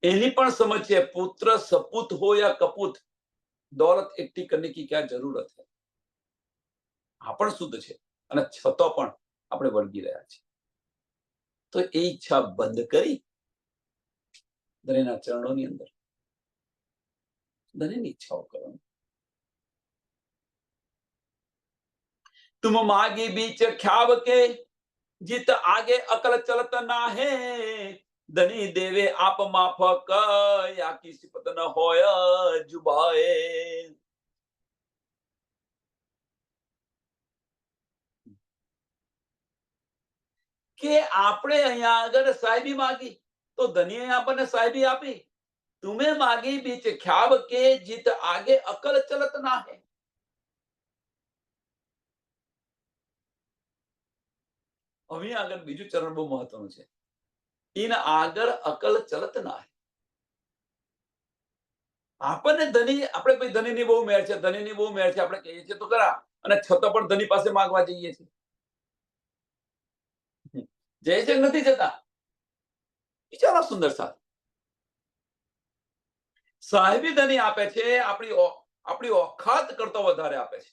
એની પણ સમજ છે. પુત્ર સપૂત हो या कपूत, दौलत इकट्ठी करने की क्या जरूरत है. આ પણ શુદ્ધ છે, અને છતાં પણ આપણે વળગી રહ્યા છીએ. તો એ ઈચ્છા બંધ કરી ધણીના ચરણોની અંદર ધણીની ઈચ્છાઓ કરો. तुम मागी बीच ख्याव के, जीत आगे अकल चलत ना है. धनी देवे आप माफक, या की सिपत न होय जुबाए. કે આપણે અહીંયા આગળ સાહેબી માગી તો ધનીએ આપણને સાહેબી આપી. તુમે માગી બીચ ખ્યાબ કે, જીત આગે અકલ ચલત ના હે. હવે આગળ બીજું ચરણ બહુ મહત્વનું છે. ઇન આગળ અકલ ચલત ના હે. આપણને ધની, આપણે ભાઈ ધનીની બહુ મેળ છે, ધનીની બહુ મેળ છે, આપણે કહીએ છીએ તો ખરા, અને છતાં પણ ધની પાસે માંગવા જઈએ છીએ. જય છે નથી જતા. વિચારો સુંદર સાથ. સાહેબી ધની આપે છે, આપણી ઓખાત કરતો વધારે આપે છે.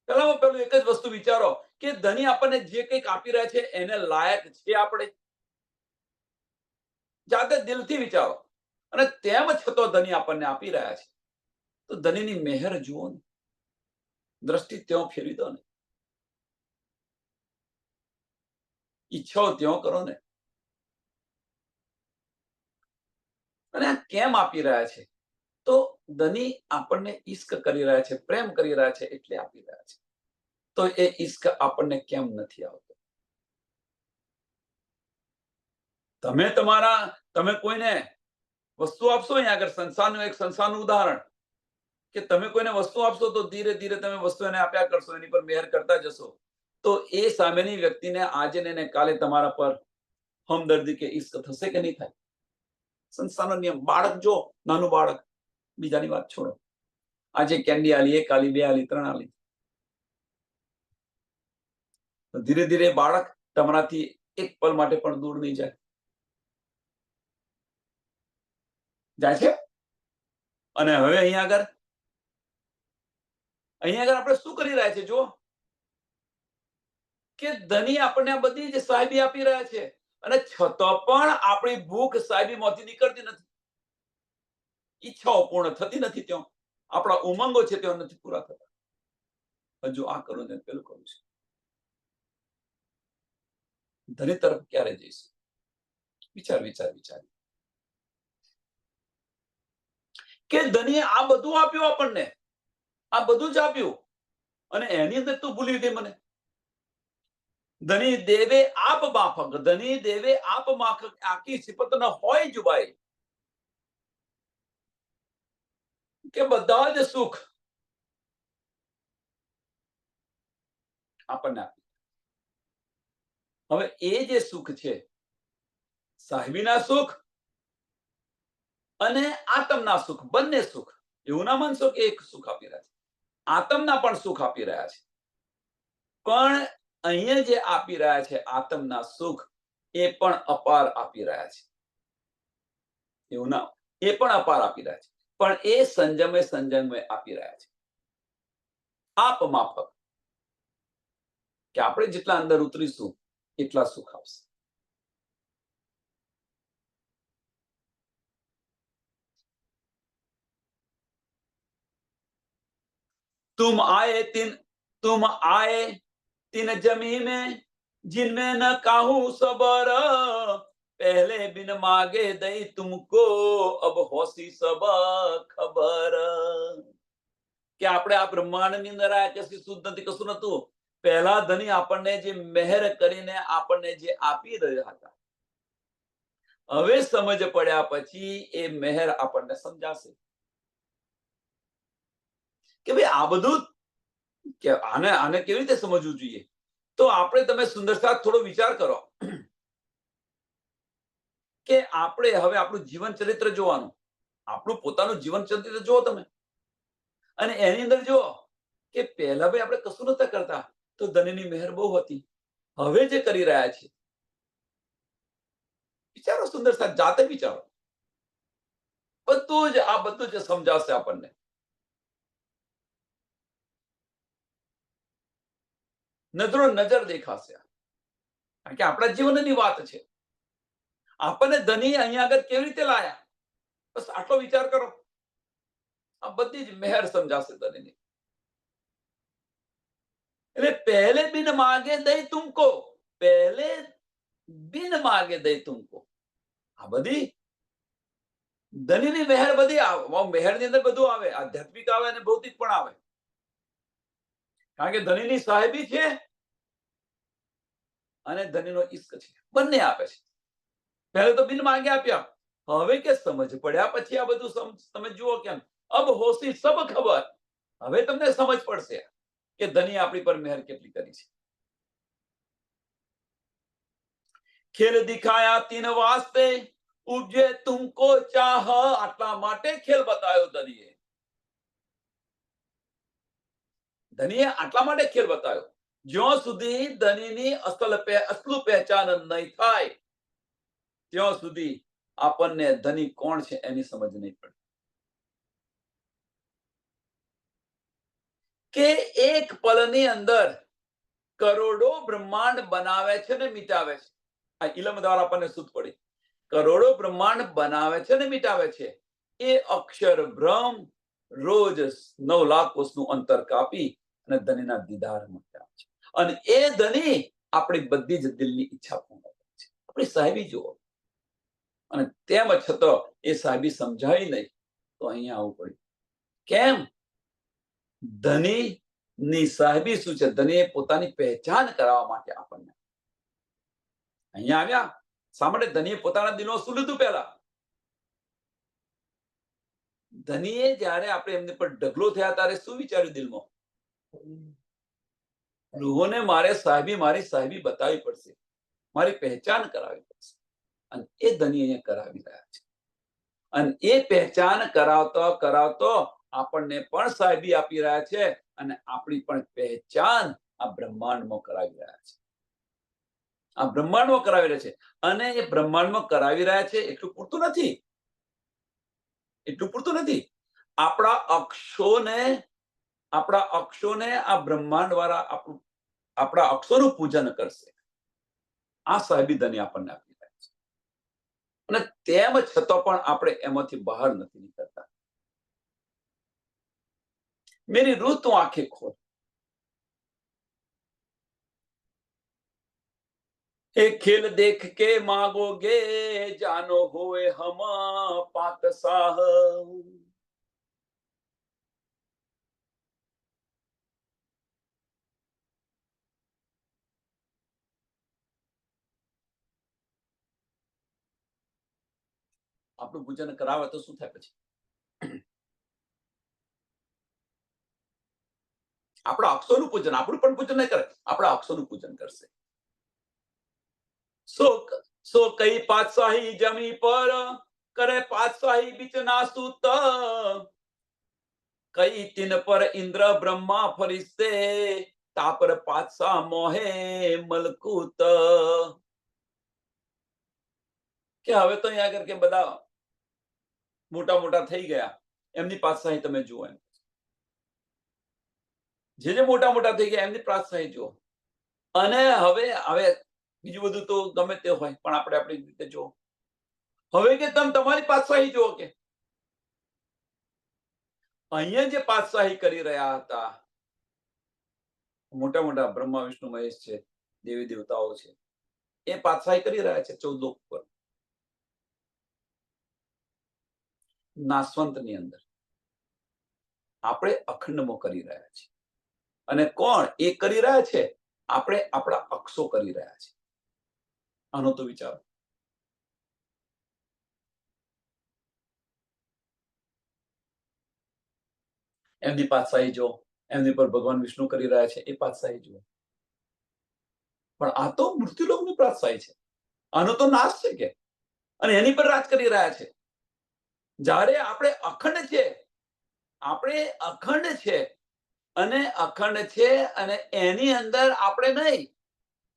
પેલામાં પેલું એક જ વસ્તુ વિચારો કે ધની આપણને જે કંઈક આપી રહ્યા છે એને લાયક છે આપણે? જાતે દિલથી વિચારો. અને તેમ છતાં ધની આપણને આપી રહ્યા છે, તો ધનીની મહેર જુઓ ને, દ્રષ્ટિ ત્યાં ફેરવી દો ને, ઈચ્છાઓ ત્યાં કરો ને. અને આ કેમ આપી રહ્યા છે? તો ધની આપણને ઈશ્ક કરી રહ્યા છે, પ્રેમ કરી રહ્યા છે એટલે આપી રહ્યા છે. તો એ ઈશ્ક આપણને કેમ નથી આવતો? તમે કોઈને વસ્તુ આપશો, અહીંયા આગળ સંસારનું ઉદાહરણ, કે તમે કોઈને વસ્તુ આપશો તો ધીરે ધીરે તમે વસ્તુ એને આપ્યા કરશો, એની પર મહેર કરતા જશો, તો એ સામેની વ્યક્તિને આજે ને કાલે તમારા પર હમદર્દી કે ઈશ્ક થશે કે નહીં થાય? સંસારનો નિયમ. બાળક જો, નાનું બાળક, બીજાની વાત છોડો, આજે કેન્ડી આલી, 1 આલી, 2 આલી, 3 આલી, તો ધીરે ધીરે બાળક તમારાથી એક પલ માટે પણ દૂર નહીં જાય. જાય છે. અને હવે અહીંયા આગળ આપણે શું કરી રહ્યા છે? જો, કે ધની આપણને આ બધી જ સાહેબી આપી રહ્યા છે, અને છતાં પણ આપણી ભૂખ સાહેબીમાંથી નીકળતી નથી. ઈચ્છાઓ પૂર્ણ થતી નથી. ત્યાં આપણા ઉમંગો છે ત્યાં નથી પૂરા થતા. હજુ આ કરું ને પેલું કરું છે. ધની તરફ ક્યારે જઈશું? વિચાર. કે ધનીએ આ બધું આપ્યું આપણને, આ બધું જ આપ્યું, અને એની અંદર તું ભૂલી ગઈ મને. ધની દેવે આપ માફક, ધની દેવે આપ માફક, આકી સિફત ન હોય જુબાઈ. કે બધા જ સુખ આપણને આપે. હવે એ જે સુખ છે, સાહેબીના સુખ અને આત્મના સુખ, બંને સુખ. એવું ના માનશો કે એક સુખ આપી રહ્યા છે. આત્મના પણ સુખ આપી રહ્યા છે. પણ અહીંયા જે આપી રહ્યા છે આત્મના સુખ, એ પણ અપાર આપી રહ્યા છે. એવું ના, એ પણ અપાર આપી રહ્યા છે. પણ એ સંજમે આપી રહ્યા છે. આપ માફક. કે આપણે જેટલા અંદર ઉતરીશું એટલા સુખ આવશે. तुम आए तीन जमी में जिनमें न काहू सबर पहले बिन मागे दई तुमको अब होसी सब खबर. કે આપણે આ બ્રહ્માંડની અંદર આયા કશું શુદ્ધ નથી, કશું નતું. પહેલા ધણી આપણને જે મહેર કરીને આપણને જે આપી રહ્યા હતા, હવે સમજ પડ્યા પછી એ મહેર આપણને સમજાશે કે ભાઈ આ બધું કે આને આને કેવી રીતે સમજવું જોઈએ. તો આપણે, તમે સુંદર સાથ થોડો વિચાર કરો કે આપણે હવે આપણું જીવન ચરિત્ર જોવાનું. આપણું પોતાનું જીવન ચરિત્ર જુઓ તમે, અને એની અંદર જુઓ કે પહેલા ભાઈ આપણે કશું નતા કરતા તો ધનની મહેર બહુ હતી. હવે જે કરી રહ્યા છે, વિચારો સુંદર સાથ, જાતે વિચારો. બધું જ સમજાશે આપણને. નજરો નજર દેખાશે. કારણ કે આપણા જીવનની વાત છે. આપણને ધની અહીંયા આગળ કેવી રીતે લાયા, બસ આટલો વિચાર કરો. આ બધી જ મહેર સમજાશે ધનની. એટલે પહેલે બિન માગે દઈ તુમકો, પહેલે બિન માગે દઈ તુમકો. આ બધી ધનીની મહેર, બધી મહેરની અંદર બધું આવે, આધ્યાત્મિક આવે અને ભૌતિક પણ આવે. કારણ કે ધનીની સાહેબી છે અને ધનીનો ઈશ્ક છે, બંને આપે છે. પહેલે તો બિન માગે આપ્યા. હવે કે સમજ પડ્યા પછી આ બધું તમે જુઓ કેમ. અબ હોશી સબ ખબર. હવે તમને સમજ પડશે કે ધની આપણી પર મહેર કેટલી કરી છે. ખેલ દિખાયા તીન વાસ્તે ઉપજે તુમકો ચાહ. આટલા માટે ખેલ બતાવ્યો ધનીએ. ધનીએ આટલા માટે ખેલ બતાવ્યો. જ્યાં સુધી ધનીની અસલું પહેચાન નહીં થાય ત્યાં સુધી આપણને ધની કોણ છે એની સમજ નહીં પડે. કે એક પલની અંદર કરોડો બ્રહ્માંડ બનાવે છે ને મિટાવે છે. આ ઇલમ દ્વારા આપણને સૂત પડી. કરોડો બ્રહ્માંડ બનાવે છે ને મિટાવે છે. એ અક્ષર બ્રહ્મ રોજ 9 લાખ કોષનું અંતર કાપી અને ધનીના દીદારમાં આવે છે. અને એ ધની આપણી બધી જ દિલની ઈચ્છા પૂર્ણ કરે છે. આપણી સાહેબી જુઓ. અને તેમ છતાં એ સાહેબી સમજાય નહીં તો અહીંયા આવવું પડ્યું. કેમ? ધની ની સાહેબી શું છે? ધનીએ પોતાની પહેચાન કરાવવા માટે આપણને અહીંયા આવ્યા. શા માટે? ધનીએ પોતાના દિલમાં શું લીધું? પહેલા ધનીએ જ્યારે આપણે એમને પર ઢગલો થયા ત્યારે શું વિચાર્યું દિલમાં? રૂહોને મારી સાહેબી બતાવવી પડશે, મારી પહેચાન કરાવવી પડશે. અને એ ધની અહીંયા કરાવી રહ્યા છે. અને એ પહેચાન કરાવતો આપણને પણ સાહેબી આપી રહ્યા છે અને આપણી પણ પહેચાન આ બ્રહ્માંડમાં કરાવી રહ્યા છે. આ બ્રહ્માંડમાં કરાવી રહ્યા છે. અને એ બ્રહ્માંડમાં કરાવી રહ્યા છે એટલું પૂરતું નથી. આપણા અક્ષોને આ બ્રહ્માંડ વાળા આપણા અક્ષોનું પૂજન કરશે. આ સાહેબી ધની આપણને આપી રહ્યા છે. અને તેમ છતાં પણ આપણે એમાંથી બહાર નથી નીકળતા. मेरी रूह तो आंखें खोल. एक खेल देख के मांगोगे जानो होए हम पातशाह. આપણું પૂજન કરાવે તો શું થાય પછી? આપણા અક્ષોનું પૂજન, આપણું પણ પૂજન નહીં કરે, આપણા અક્ષોનું પૂજન કરશે. સો કઈ પાતશાહી જમી પર કરે પાતશાહી બીચ ના સૂત, કઈ તિન પર ઇન્દ્ર બ્રહ્મા ફરિશ્તે, તાપર પાતશાહ મોહે મલકૂત. કે હવે તો અહીંયા આગળ કે બધા મોટા મોટા થઈ ગયા, એમની પાતશાહી તમે જુઓ. એમ જે મોટા મોટા થઈ ગયા એમની પાતશાહી જુઓ. અને હવે હવે બીજું બધું તો ગમે તે હોય, પણ આપણે આપણી રીતે જુઓ. હવે કે તમે તમારી પાતશાહી જુઓ. કે અહીંયા જે પાતશાહી કરી રહ્યા હતા, મોટા મોટા બ્રહ્મા વિષ્ણુ મહેશ છે, દેવી દેવતાઓ છે, એ પાતશાહી કરી રહ્યા છે 14 લોક પર. નાસવંત ની અંદર આપણે અખંડમાં કરી રહ્યા છીએ. અને કોણ એ કરી રહ્યા છે? આપણે આપણા અક્ષો કરી રહ્યા છે. આનો તો વિચારો. એમની પાતશાહી જો, એમની પર ભગવાન વિષ્ણુ કરી રહ્યા છે, એ પાતશાહી જુઓ. પણ આ તો મૃત્યુલોકની પાતશાહી છે. આનો તો નાશ છે. કે અને એની પર રાજ કરી રહ્યા છે. જ્યારે આપણે અખંડ છે, આપણે અખંડ છે, અને અખંડ છે, અને એની અંદર આપણે નહીં,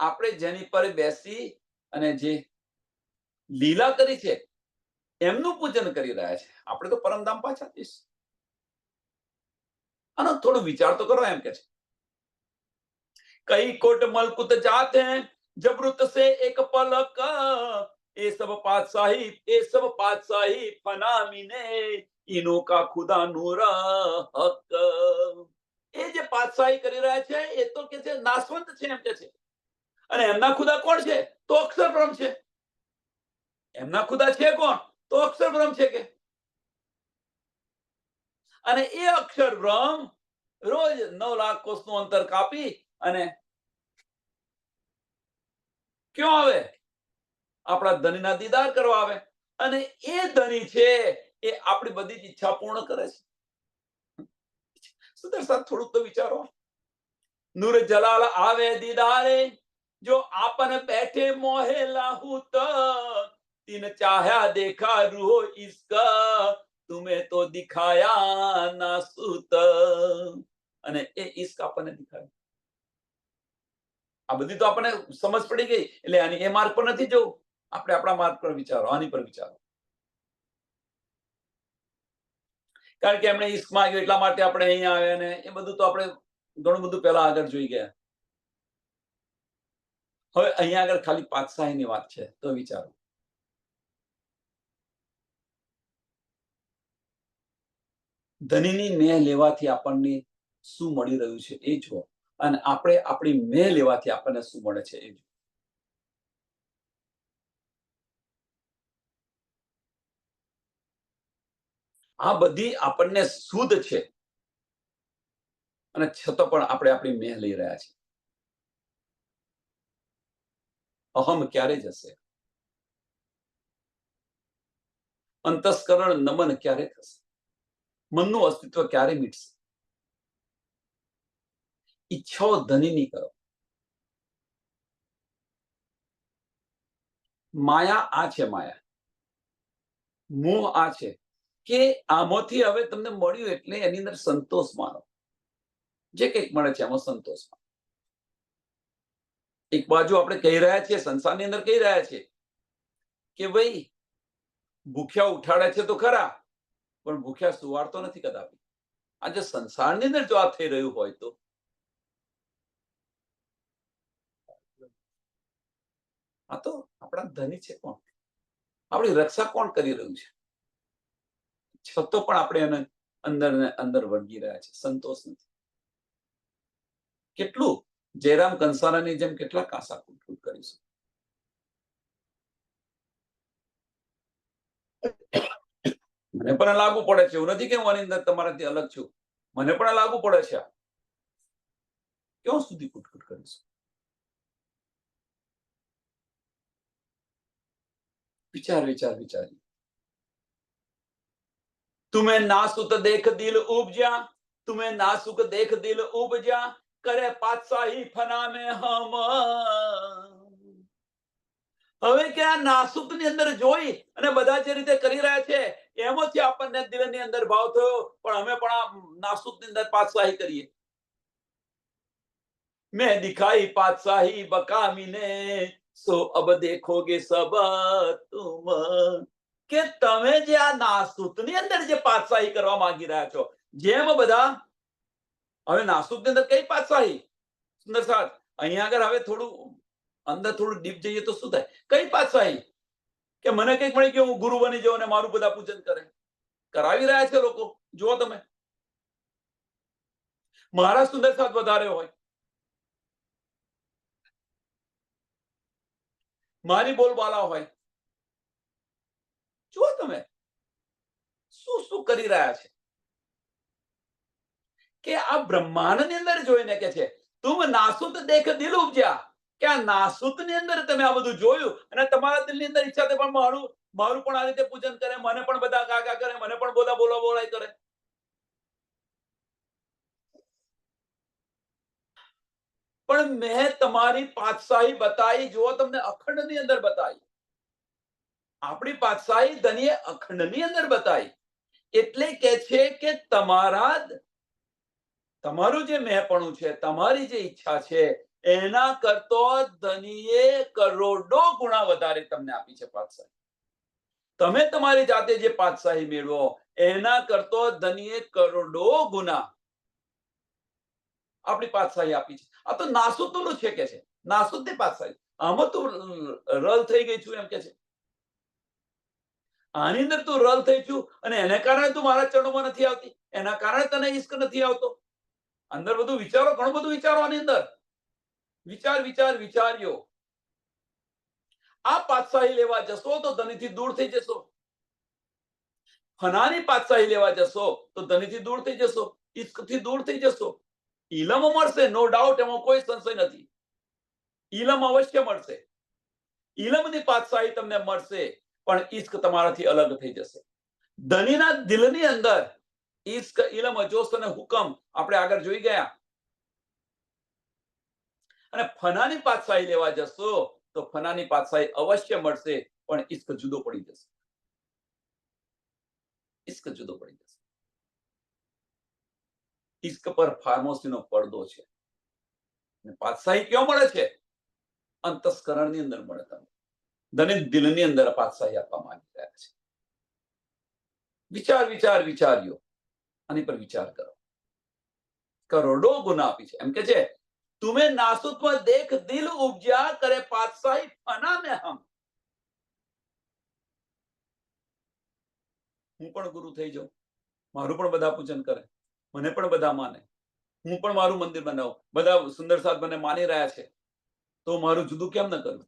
આપણે જેની પર બેસી અને જે લીલા કરી છે એમનું પૂજન કરી રહ્યા છે. આપણે તો પરમધામ પાછા જઈશું. આનો થોડો વિચાર તો કરો. એમ કે છે કઈ કોટ મલકુત જાત હૈ જબરુત સે એક પલક, એ સબ પાતશાહી ફના મીને, ઇનો કા ખુદા નૂર હક. એ જે પાતશાહી કરી રહ્યા છે એ તો કે છે નાશવંત છે. એમ કે છે. અને એમના ખુદા કોણ છે? તો અક્ષર બ્રહ્મ છે. એમના ખુદા છે કોણ? તો અક્ષર બ્રહ્મ છે. કે અને એ અક્ષર બ્રહ્મ રોજ 9 લાખ કોષનું અંતર કાપી અને ક્યાં આવે? આપણા ધણીના દીદાર કરવા આવે. અને એ ધણી છે એ આપણી બધી જ ઈચ્છા પૂર્ણ કરે છે. સુંદર સાહેબ, થોડુંક તો વિચારો. નૂર જલાલ આવે દીદારે, જો આપન બેઠે મોહે લાહુત, તીન ચાહ્યા દેખા રૂહો ઇસકા, તુમે તો દિખાયા ના સુત. અને એ ઈશ્ક આપણને દિખાય. આ બધી તો આપણને સમજ પડી ગઈ. એટલે આની એ માર્ગ પર નથી જવું. આપણે આપણા માર્ગ પર વિચારો, આની પર વિચારો. કારણ કે એમણે ઈશ્ક માંગ્યું એટલા માટે આપણે અહીંયા આવ્યા, ને એ બધું તો આપણે ઘણું બધું પહેલા આગળ જોઈ ગયા. હવે અહીંયા આગળ ખાલી પાતશાહીની વાત છે, તો વિચારો. ધનીની મેં લેવાથી આપણને શું મળી રહ્યું છે એ જુઓ, અને આપણે આપણી મેં લેવાથી આપણને શું મળે છે એ જુઓ. આ બધી આપણને શુદ્ધ છે, અને છતાં પણ આપણે આપણી મેં લઈ રહ્યા છીએ. અહમ ક્યારે જશે? અંતસ્કરણ નમન ક્યારે થશે? મનનું અસ્તિત્વ ક્યારે મીટશે? ઈચ્છાઓ ધનીની કરો. માયા આ છે. માયા, મોહ આ છે કે આમાંથી હવે તમને મળ્યું એટલે એની અંદર સંતોષ માનો. જે કંઈક મળે છે એમાં સંતોષ માનો. એક બાજુ આપણે કહી રહ્યા છીએ, સંસારની અંદર કહી રહ્યા છીએ કે ભાઈ ભૂખ્યા ઉઠાડે છે તો ખરા, પણ ભૂખ્યા સુવાડતો નથી કદાપી. આજે સંસારની અંદર જો આ થઈ રહ્યું હોય તો આ તો આપણા ધની છે કોણ? આપણી રક્ષા કોણ કરી રહ્યું છે? છતાં પણ આપણે એને અંદર ને અંદર વળગી રહ્યા છે. સંતોષ નથી. કેટલું જયરામ કંસારાની જેમ કેટલા કાસા કૂટ કરીશું? મને પણ લાગુ પડે છે. એવું નથી કે હું આની અંદર તમારાથી અલગ છું. મને પણ લાગુ પડે છે. ક્યાં સુધી કૂટ કરીશું? વિચાર. તુમે નાસુત દેખ દિલ ઉપજ્યા, तुम्हें नासुक देख दिल उपजा करे पातशाही फना में हम। હવે કે આ નાસુક ની અંદર જોઈ અને બધા જે રીતે કરી રહ્યા છે એમાંથી આપણને દિલની અંદર ભાવ થયો પણ અમે પણ આ નાસુક ની અંદર પાતશાહી કરીએ। मैं दिखाई पातशाही बकामी ने सो अब देखोगे सब तुम। કે તમે જે આ નાસુક ની અંદર જે પાતશાહી કરવા માંગી રહ્યા છો જેમ બધા હવે નાસુક ની અંદર કઈ પાતશાહી સુંદર સાથ અહીંયા આગળ હવે થોડું અંદર થોડું ડીપ જઈએ તો શું થાય કઈ પાતશાહી કે મને કંઈક મળી કે હું ગુરુ બની જાઉં અને મારું બધા પૂજન કરે કરાવી રહ્યા છે લોકો જુઓ તમે મારા સુંદર સાથ વધારે હોય મારી બોલબાલા હોય જુઓ તમે શું શું કરી રહ્યા છે કે આ બ્રહ્માંડની અંદર જોઈને કે છે તુમ નાસુત દેખ દિલ ઉપજા કે આ નાસુત ની અંદર તમે આ બધું જોયું અને તમારા દિલની અંદર ઈચ્છા થઈ પણ મારું પણ આ રીતે પૂજન કરે મને પણ બધા ગાગા કરે મને પણ બોલા બોલા બોલાય કરે પણ મેં તમારી પાતશાહી બતાવી જો તમને અખંડની અંદર બતાવી આપણી પાતશાહી ધનીએ અખંડની અંદર બતાવી એટલે કે છે કે તમારું જે મેંપણું છે તમારી જે ઈચ્છા છે એના કરતો ધનીએ કરોડો ગુણા વધારે તમને આપી છે પાતશાહી તમે તમારી જાતે જે પાતશાહી મેળવો એના કરતો ધનીએ કરોડો ગુણા આપણી પાતશાહી આપી છે આ તો નાસુતનું છે કે છે નાસુતની પાતશાહી આમાં તું રલ થઈ ગઈ છું એમ કે છે આની અંદર તું રલ થઈ છું અને એને કારણે તું મારા ચરણોમાં નથી આવતી એના કારણે તને ઈશ્ક નથી આવતો અંદર બધું વિચારો ઘણું બધું વિચારો આની અંદર વિચાર વિચાર વિચાર્યો આ પાતશાહી લેવા જશો તો ધનીથી દૂર થઈ જશો ફનાની પાતશાહી લેવા જશો તો ધનીથી દૂર થઈ જશો ઈશ્કથી દૂર થઈ જશો ઈલમ મળશે નો ડાઉટ એમાં કોઈ સંશય નથી ઈલમ અવશ્ય મળશે ઈલમની પાતશાહી તમને મળશે પણ ઈશ્ક તમારાથી અલગ થઈ જશે ધનીના દિલની અંદર ઈશ્ક ઇલમ જોશ અને હુકમ આપણે આગળ જોઈ ગયા અને ફનાની પાતશાહી લેવા જશો તો ફનાની પાતશાહી અવશ્ય મળશે પણ ઈશ્ક જુદો પડી જશે ઈશ્ક જુદો પડી જશે ઈશ્ક પર ફાર્મોસીનો પડદો છે અને પાતશાહી ક્યાં મળે છે અંતસ્કરણની અંદર મળે તમને ધને દિલની અંદર પાતશાહી આપવા માંગી રહ્યા છે વિચાર વિચાર વિચાર્યો આની પર વિચાર કરો કરોડો ગુના આપી છે એમ કે છે तुम्हें नासुत में देख दिल उपजा करे पातशाही फना में हम હું પણ ગુરુ થઈ જાઉં મારું પણ બધા પૂજન કરે મને પણ બધા માને હું પણ મારું મંદિર બનાવું બધા સુંદર સાથ મને માની રહ્યા છે તો મારું જુદું કેમ ન કરું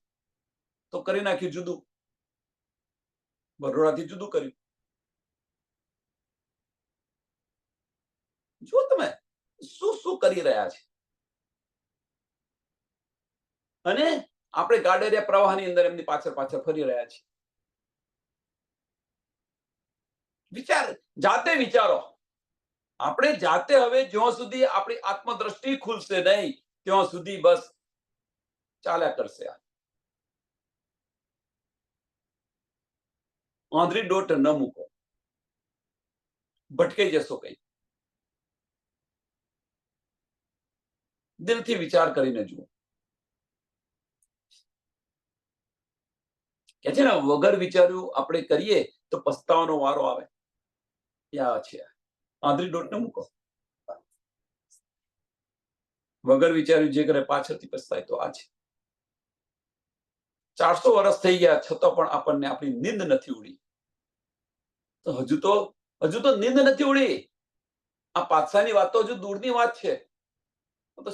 તો કરી નાખ્યું જુદું બરોડાથી જુદું કર્યું જો તમે શું શું કરી રહ્યા છે અને આપણે ગાડેરિયા પ્રવાહની અંદર એમની પાછળ પાછળ ફરી રહ્યા છીએ વિચાર જાતે વિચારો આપણે જાતે હવે જ્યાં સુધી આપણી આત્મદ્રષ્ટિ ખુલશે નહીં ત્યાં સુધી બસ ચાલ્યા કરશે આંધળી દોટ ન મૂકો ભટકાઈ જશો કઈ દિલથી વિચાર કરીને જુઓ કે છે ને વગર વિચાર્યું આપણે કરીએ તો પસ્તાવાનો વારો આવે યા છે આંધળી દોટ ન મૂકો વગર વિચાર્યું જે કરે પાછળથી પસ્તાય તો આ છે 400 વર્ષ થઈ ગયા છતાં પણ આપણને આપણી નીંદ નથી ઉડી તો હજુ તો નીંદ નથી ઉડી આ પાછળની વાત તો હજુ દૂરની વાત છે તો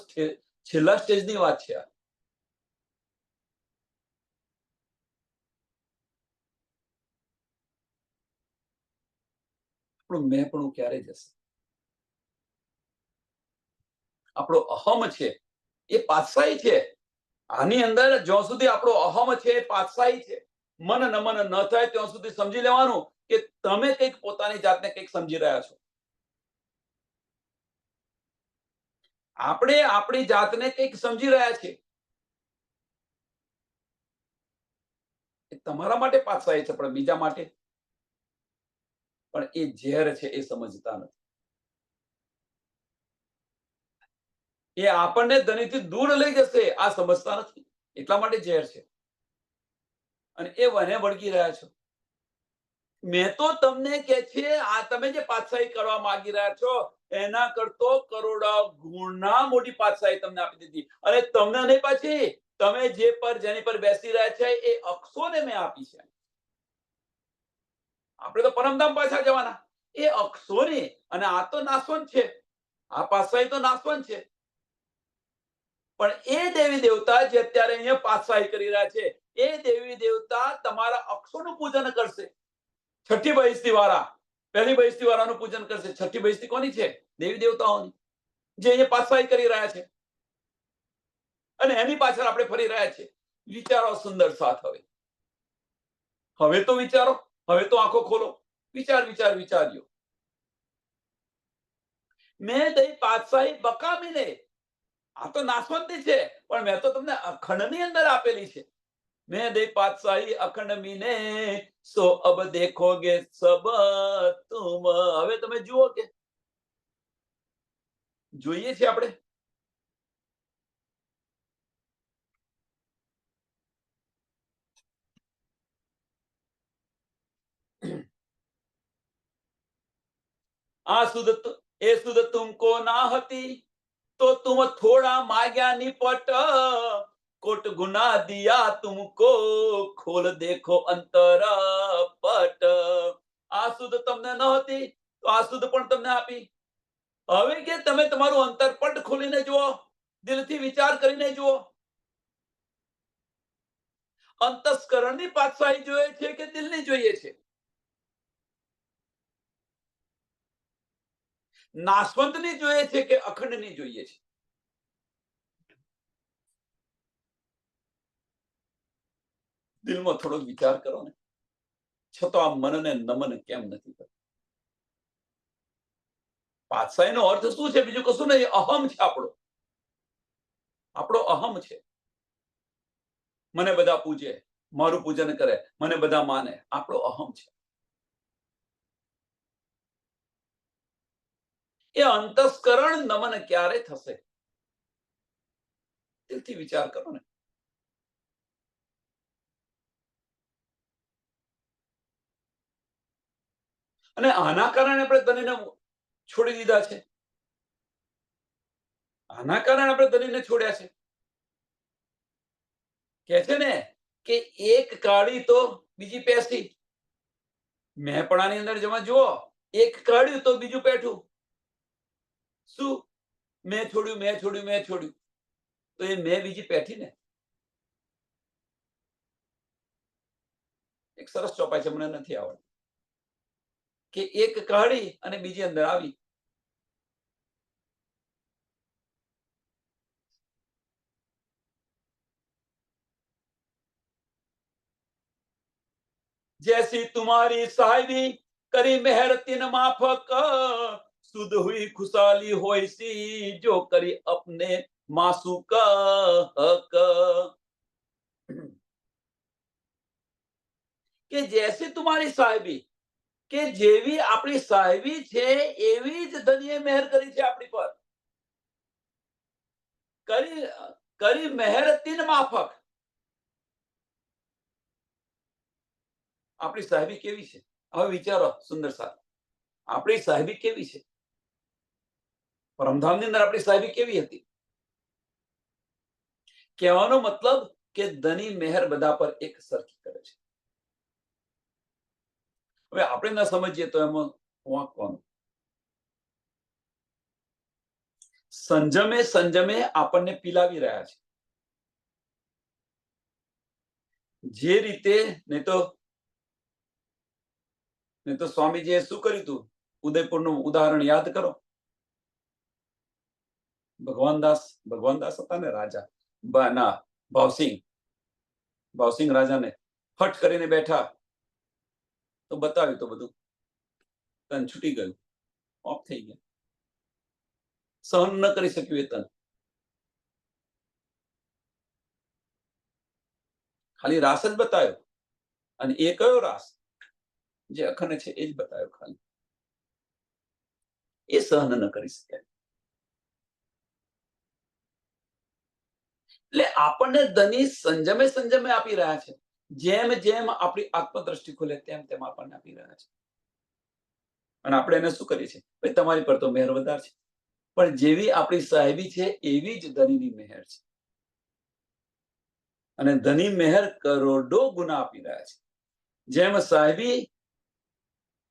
છેલ્લા સ્ટેજની વાત છે આપણું મેંપણું ક્યારે જશે આપણો અહમ છે એ પાતશાહી છે આની અંદર જ્યાં સુધી આપણો અહમ છે એ પાતશાહી છે મન નમન ન થાય ત્યાં સુધી સમજી લેવાનું કે તમે કંઈક પોતાની જાતને કંઈક સમજી રહ્યા છો આપણે આપણી જાતને કંઈક સમજી રહ્યા છીએ. એ તમારા માટે પાછા છે, પણ બીજા માટે પણ એ ઝેર છે, એ સમજતા નથી. એ આપણને ધનીથી દૂર લઈ જશે, આ સમજતા નથી. એટલા માટે ઝેર છે. અને એ વને વળગી રહ્યા છો. મેં તો તમને કે છે, આ તમે જે પાતશાહી કરવા માંગી રહ્યા છો એના કરતો કરોડો ગુણા મોટી પાતશાહી તમને આપી દીધી. અને તમને નહીં, પાછી તમે જેની પર બેસી રહ્યા છે એ અક્ષોને મેં આપી છે. આપણે તો પરમધામ પાછા જવાના. એ અક્ષોની, અને આ તો નાશવંત છે. આ પાતશાહી તો નાશવંત છે. પણ એ દેવી દેવતા જે અત્યારે અહીંયા પાતશાહી કરી રહ્યા છે, એ દેવી દેવતા તમારા અક્ષોનું પૂજન કરશે. છઠ્ઠી બહિસ્તી વાળા પહેલી બહિસ્તી વાળાનું પૂજન કરશે. છઠ્ઠી બહિસ્તી કોની છે? દેવી દેવતાઓની, જે અહીંયા પાતશાહી કરી રહ્યા છે. અને એની પાછળ આપણે ફરી રહ્યા છીએ. વિચારો સુંદર સાથ. હવે તો વિચારો, હવે તો આંખો ખોલો. વિચાર્યો. મેં દઈ પાતશાહી બકામીને, આ તો નાશવંતી છે, પણ મેં તો તમને અખંડની અંદર આપેલી છે. મેં દે પાતશાહી અખંડ મીને, સો અબ દેખોગે સબ તુમ. હવે તમે જુઓ કે જોઈએ છે આપણે. આ સુધ એ સુધ તુમકો ના હતી, તો તુમ થોડા માગ્યા નિપટ. કોટ ગુના દિયા તુમકો, ખોલ દેખો અંતર પટ. આ સુધ તમને ન હતી, તો આ સુધ પણ તમને આપી. હવે કે તમે તમારું અંતરપટ ખોલીને જુઓ, દિલથી વિચાર કરીને જુઓ. અંતસ્કરણની પાતશાહી જોઈએ છે કે દિલની જોઈએ છે? નાશવંતની જોઈએ છે કે અખંડની જોઈએ છે? દિલમાં થોડો વિચાર કરો ને. છતાં આ મનને નમન કેમ નથી કરતું? પાતશાહીનો અર્થ શું છે? બીજું કશું નહીં. અહમ છે આપણો અહમ છે. મને બધા પૂજે, મારું પૂજન કરે, મને બધા માને, આપણો અહમ છે. એ અંતસ્કરણ નમન ક્યારે થશે? દિલથી વિચાર કરો ને. અને આના કારણે આપણે ધનીને છોડી દીધા છે. આના કારણે આપણે ધનીને છોડ્યા છે. કે છે ને કે એક કાળી તો બીજી પેસી. મેપણાની અંદર જમા જુઓ, એક કાઢ્યું તો બીજું પેઠું. શું? મેં છોડ્યું. તો એ મેં બીજી પેઠી ને. એક સરસ ચોપાઈ છે, મને નથી આવડતી, કે એક કાઢી અને બીજી અંદર આવી. जैसी तुम्हारी साहिबी करी मेहर तीन माफक, सुध हुई खुशहाली होई सी जो करी अपने मासू का हक. કે જૈસી તુમારી સાહેબી, કે જેવી આપણી સાહેબી છે એવી જ ધનીએ મહેર કરી છે આપણી પર. કરી મહેર તીન માફક. આપણી સાહેબી કેવી છે? હવે વિચારો સુંદર સાહેબ, આપણી સાહેબી કેવી છે? પરમધામની અંદર આપણી સાહેબી કેવી હતી? કહેવાનો મતલબ કે ધની મહેર બધા પર એક સરખી કરે છે. હવે આપણે ના સમજીએ તો એમાં વાંકવાનું. સંજમે આપણને પીલાવી રહ્યા છે. જે રીતે નહીં તો સ્વામીજીએ શું કર્યું હતું? ઉદયપુરનું ઉદાહરણ યાદ કરો. ભગવાનદાસ હતા ને રાજા, ભાવસિંહ રાજાને ફટ કરીને બેઠા, તો બતાવ્યું તો બધું તન છૂટી ગયું, ઓફ થઈ ગયા. સહન ન કરી શક્યું એ તન. ખાલી રાસ જ બતાવ્યો, અને એ કયો રાસ? જે અખંડ છે એ જ બતાવ્યો ખાલી. એ સહન ન કરી શક્યા. એટલે આપણને ધની સંજમે સંજમે આપી રહ્યા છે. જેમ જેમ આપણી આત્મદ્રષ્ટિ ખુલે તેમ તેમ આપણને આપી રહ્યા છે. અને આપણે એને શું કરીએ છીએ? ભાઈ તમારી પર તો મહેર વધારે છે. પણ જેવી આપણી સાહેબી છે એવી જ ધનીની મહેર છે. અને ધની મહેર કરોડો ગુના આપી રહ્યા છે. જેમ સાહેબી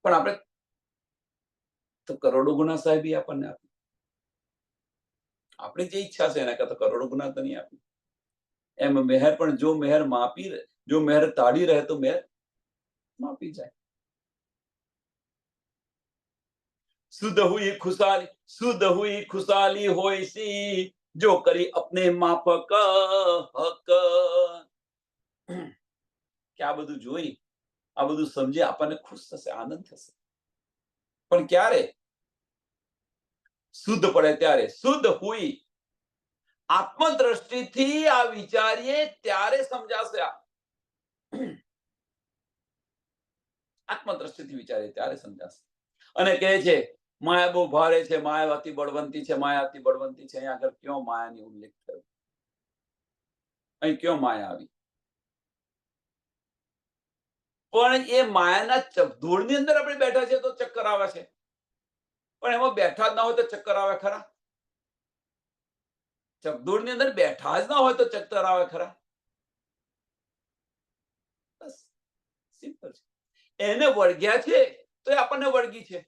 પણ આપણે તો કરોડો ગુના સાહેબી આપણને આપી. આપણી જે ઈચ્છા છે એના કરતા કરોડો ગુના ધની આપી. એમ મહેર પણ જો મહેર માપી, જો મહેર તાળી રહે તો મહેર માપી જાય. શુદ્ધ હુઈ ખુશાલી હોય સી, જો કરી અપને માફક હક. કે આ બધું જોઈ, આ બધું સમજી આપણને ખુશ થશે, આનંદ થશે. પણ ક્યારે? શુદ્ધ પડે ત્યારે. શુદ્ધ હુઈ, આત્મદ્રષ્ટિથી આ વિચારીએ ત્યારે સમજાશે. આત્મદ્રષ્ટિથી વિચારીએ ત્યારે સમજાશે. અને કહે છે માયા બહુ ભારે છે, માયા અતિ બળવંતી છે, માયા અતિ બળવંતી છે. અહીંયા આગળ ક્યો માયાની ઉલ્લેખ થયો? અહીં ક્યો માયા આવી? પણ એ માયાના ચકધૂળની અંદર આપણે બેઠા છે તો ચક્કર આવે છે. પણ એમાં બેઠા જ ના હોય તો ચક્કર આવે ખરા? ચકધૂળની અંદર બેઠા જ ના હોય તો ચક્કર આવે ખરા? બસ સિમ્પલ છે. એને વળગ્યા છે તો એ આપણને વળગી છે.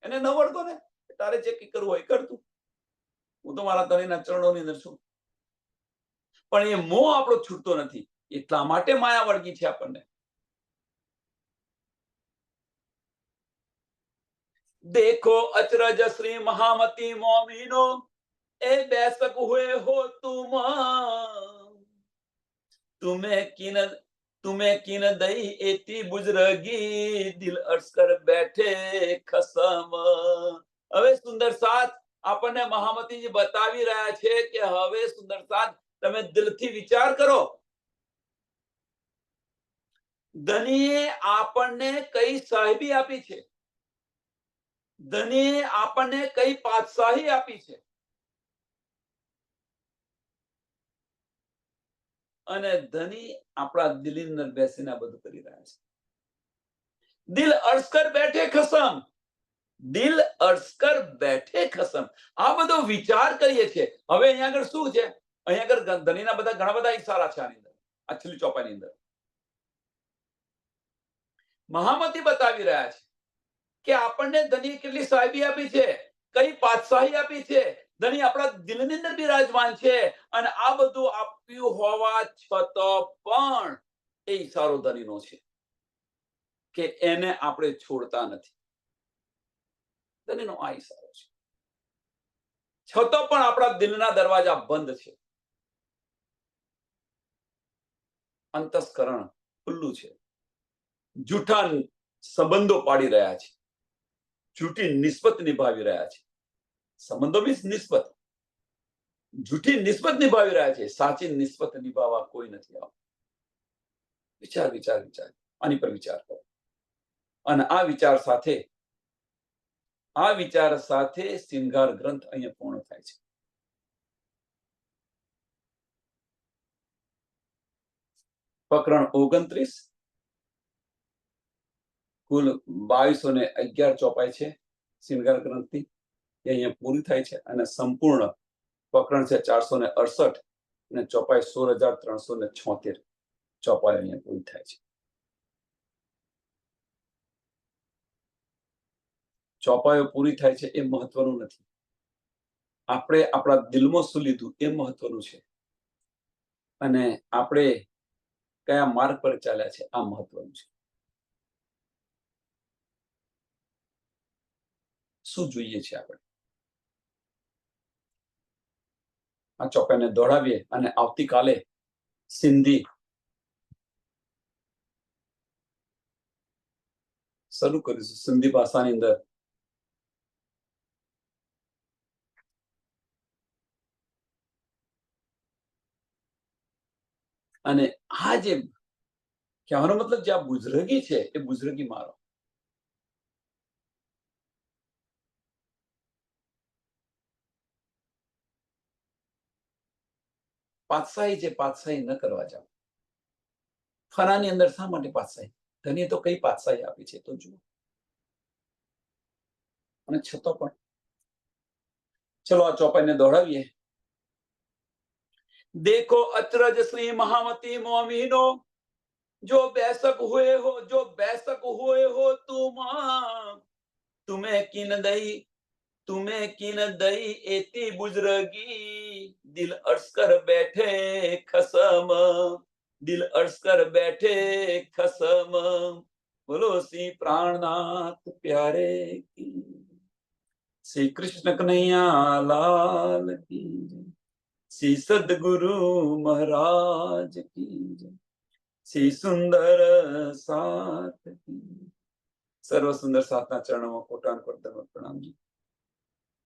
એને ન વળગો ને, તારે જે કંઈ કરવું હોય કરતું. હું તો મારા ધણીના ચરણોની અંદર છું. પણ એ મોહ આપણો છૂટતો નથી, એટલા માટે માયા વળગી છે આપણને. देखो अचरज श्री महामती मोमिनो, ए बैसक हुए हो तुम, तुम्हें किन दई एती बुजरगी, दिल अर्ज कर बैठे खसम. હવે સુંદર સાથ આપણને મહામતીજી બતાવી રહ્યા છે કે હવે સુંદર સાથ તમે દિલથી વિચાર કરો. ધનીએ આપણને કઈ સાહેબી આપી છે? ધનીએ આપણને કઈ પાતશાહી આપી છે? અને ધની આપણા દિલની અંદર બેસીને આ બધું કરી રહ્યા છે. દિલ અર્સકર બેઠે ખસમ, દિલ અર્સકર બેઠે ખસમ. આ બધો વિચાર કરીએ છીએ. હવે અહીંયા આગળ શું છે? અહીંયા આગળ ધનીના બધા ઘણા બધા ઈશારા છે આની અંદર, આ છેલ્લી ચોપાઈની અંદર. મહામતી બતાવી રહ્યા છે કે આપણને ધની કેટલી સાહેબી આપી છે, કઈ પાતશાહી આપી છે. ધની આપણા દિલની અંદર બિરાજમાન છે. અને આ બધું આપ્યું હોવા છતાં પણ એ ઈશારો ધનીનો છે કે એને આપણે છોડતા નથી. ધનીનો આ ઈશારો છે. છતાં પણ આપણા દિલના દરવાજા બંધ છે, અંતસ્કરણ ખુલ્લું છે. જૂઠા સંબંધો પાડી રહ્યા છે, જૂઠી નિસ્બત નિભાવી રહ્યા છે. સંબંધો મીન્સ નિસ્બત, જૂઠી નિસ્બત નિભાવી રહ્યા છે. સાચી નિસ્બત નિભાવવા કોઈ નથી આવતું. વિચાર વિચાર વિચાર, આની પર વિચાર કરો. અને આ વિચાર સાથે શિંગાર ગ્રંથ અહીંયા પૂર્ણ થાય છે. પ્રકરણ 29, કુલ 2211 ચોપાઈ છે શિંગાર ગ્રંથની, એ અહીંયા પૂરી થાય છે. અને સંપૂર્ણ પ્રકરણ છે 468 અને ચોપાઈ 16,376 ચોપાઈ અહીંયા પૂરી થાય છે. ચોપાઈઓ પૂરી થાય છે એ મહત્વનું નથી, આપણે આપણા દિલમાં શું લીધું એ મહત્વનું છે. અને આપણે કયા માર્ગ પર ચાલ્યા છે આ મહત્વનું છે. શું જોઈએ છે આપણે? આ ચોપાઈને દોડાવીએ અને આવતીકાલે સિંધી શરૂ કરીશું. સિંધી ભાષાની અંદર અને આ જે કહેવાનો મતલબ જે આ બુઝરગી છે એ બુઝરગી મારો. પાતશાહી છે, પાતશાહી ન કરવા જાઓ. ફનાની અંદર શા માટે પાતશાહી? ધણીએ તો કઈ પાતશાહી આપી છે તો જુઓ. અને છતાં પણ ચલો આ ચોપાઈને દોડાવીએ. देखो अचरज श्री महामती मोमिनो, जो बैसक हुए हो, जो बैसक हुए हो तुम, तुम्हें किन दई एती बुजरगी, दिल अर्ज कर बैठे खसम, दिल अर्ज कर बैठे खसम, बोलो श्री प्राणनाथ प्यारे की, श्री कृष्ण कन्हैया लाल की, श्री सदगुरु महाराज की जय, श्री सुंदर साथ की. સર્વ સુંદર સાથના ચરણોમાં કોટાન કોટ પ્રણામ.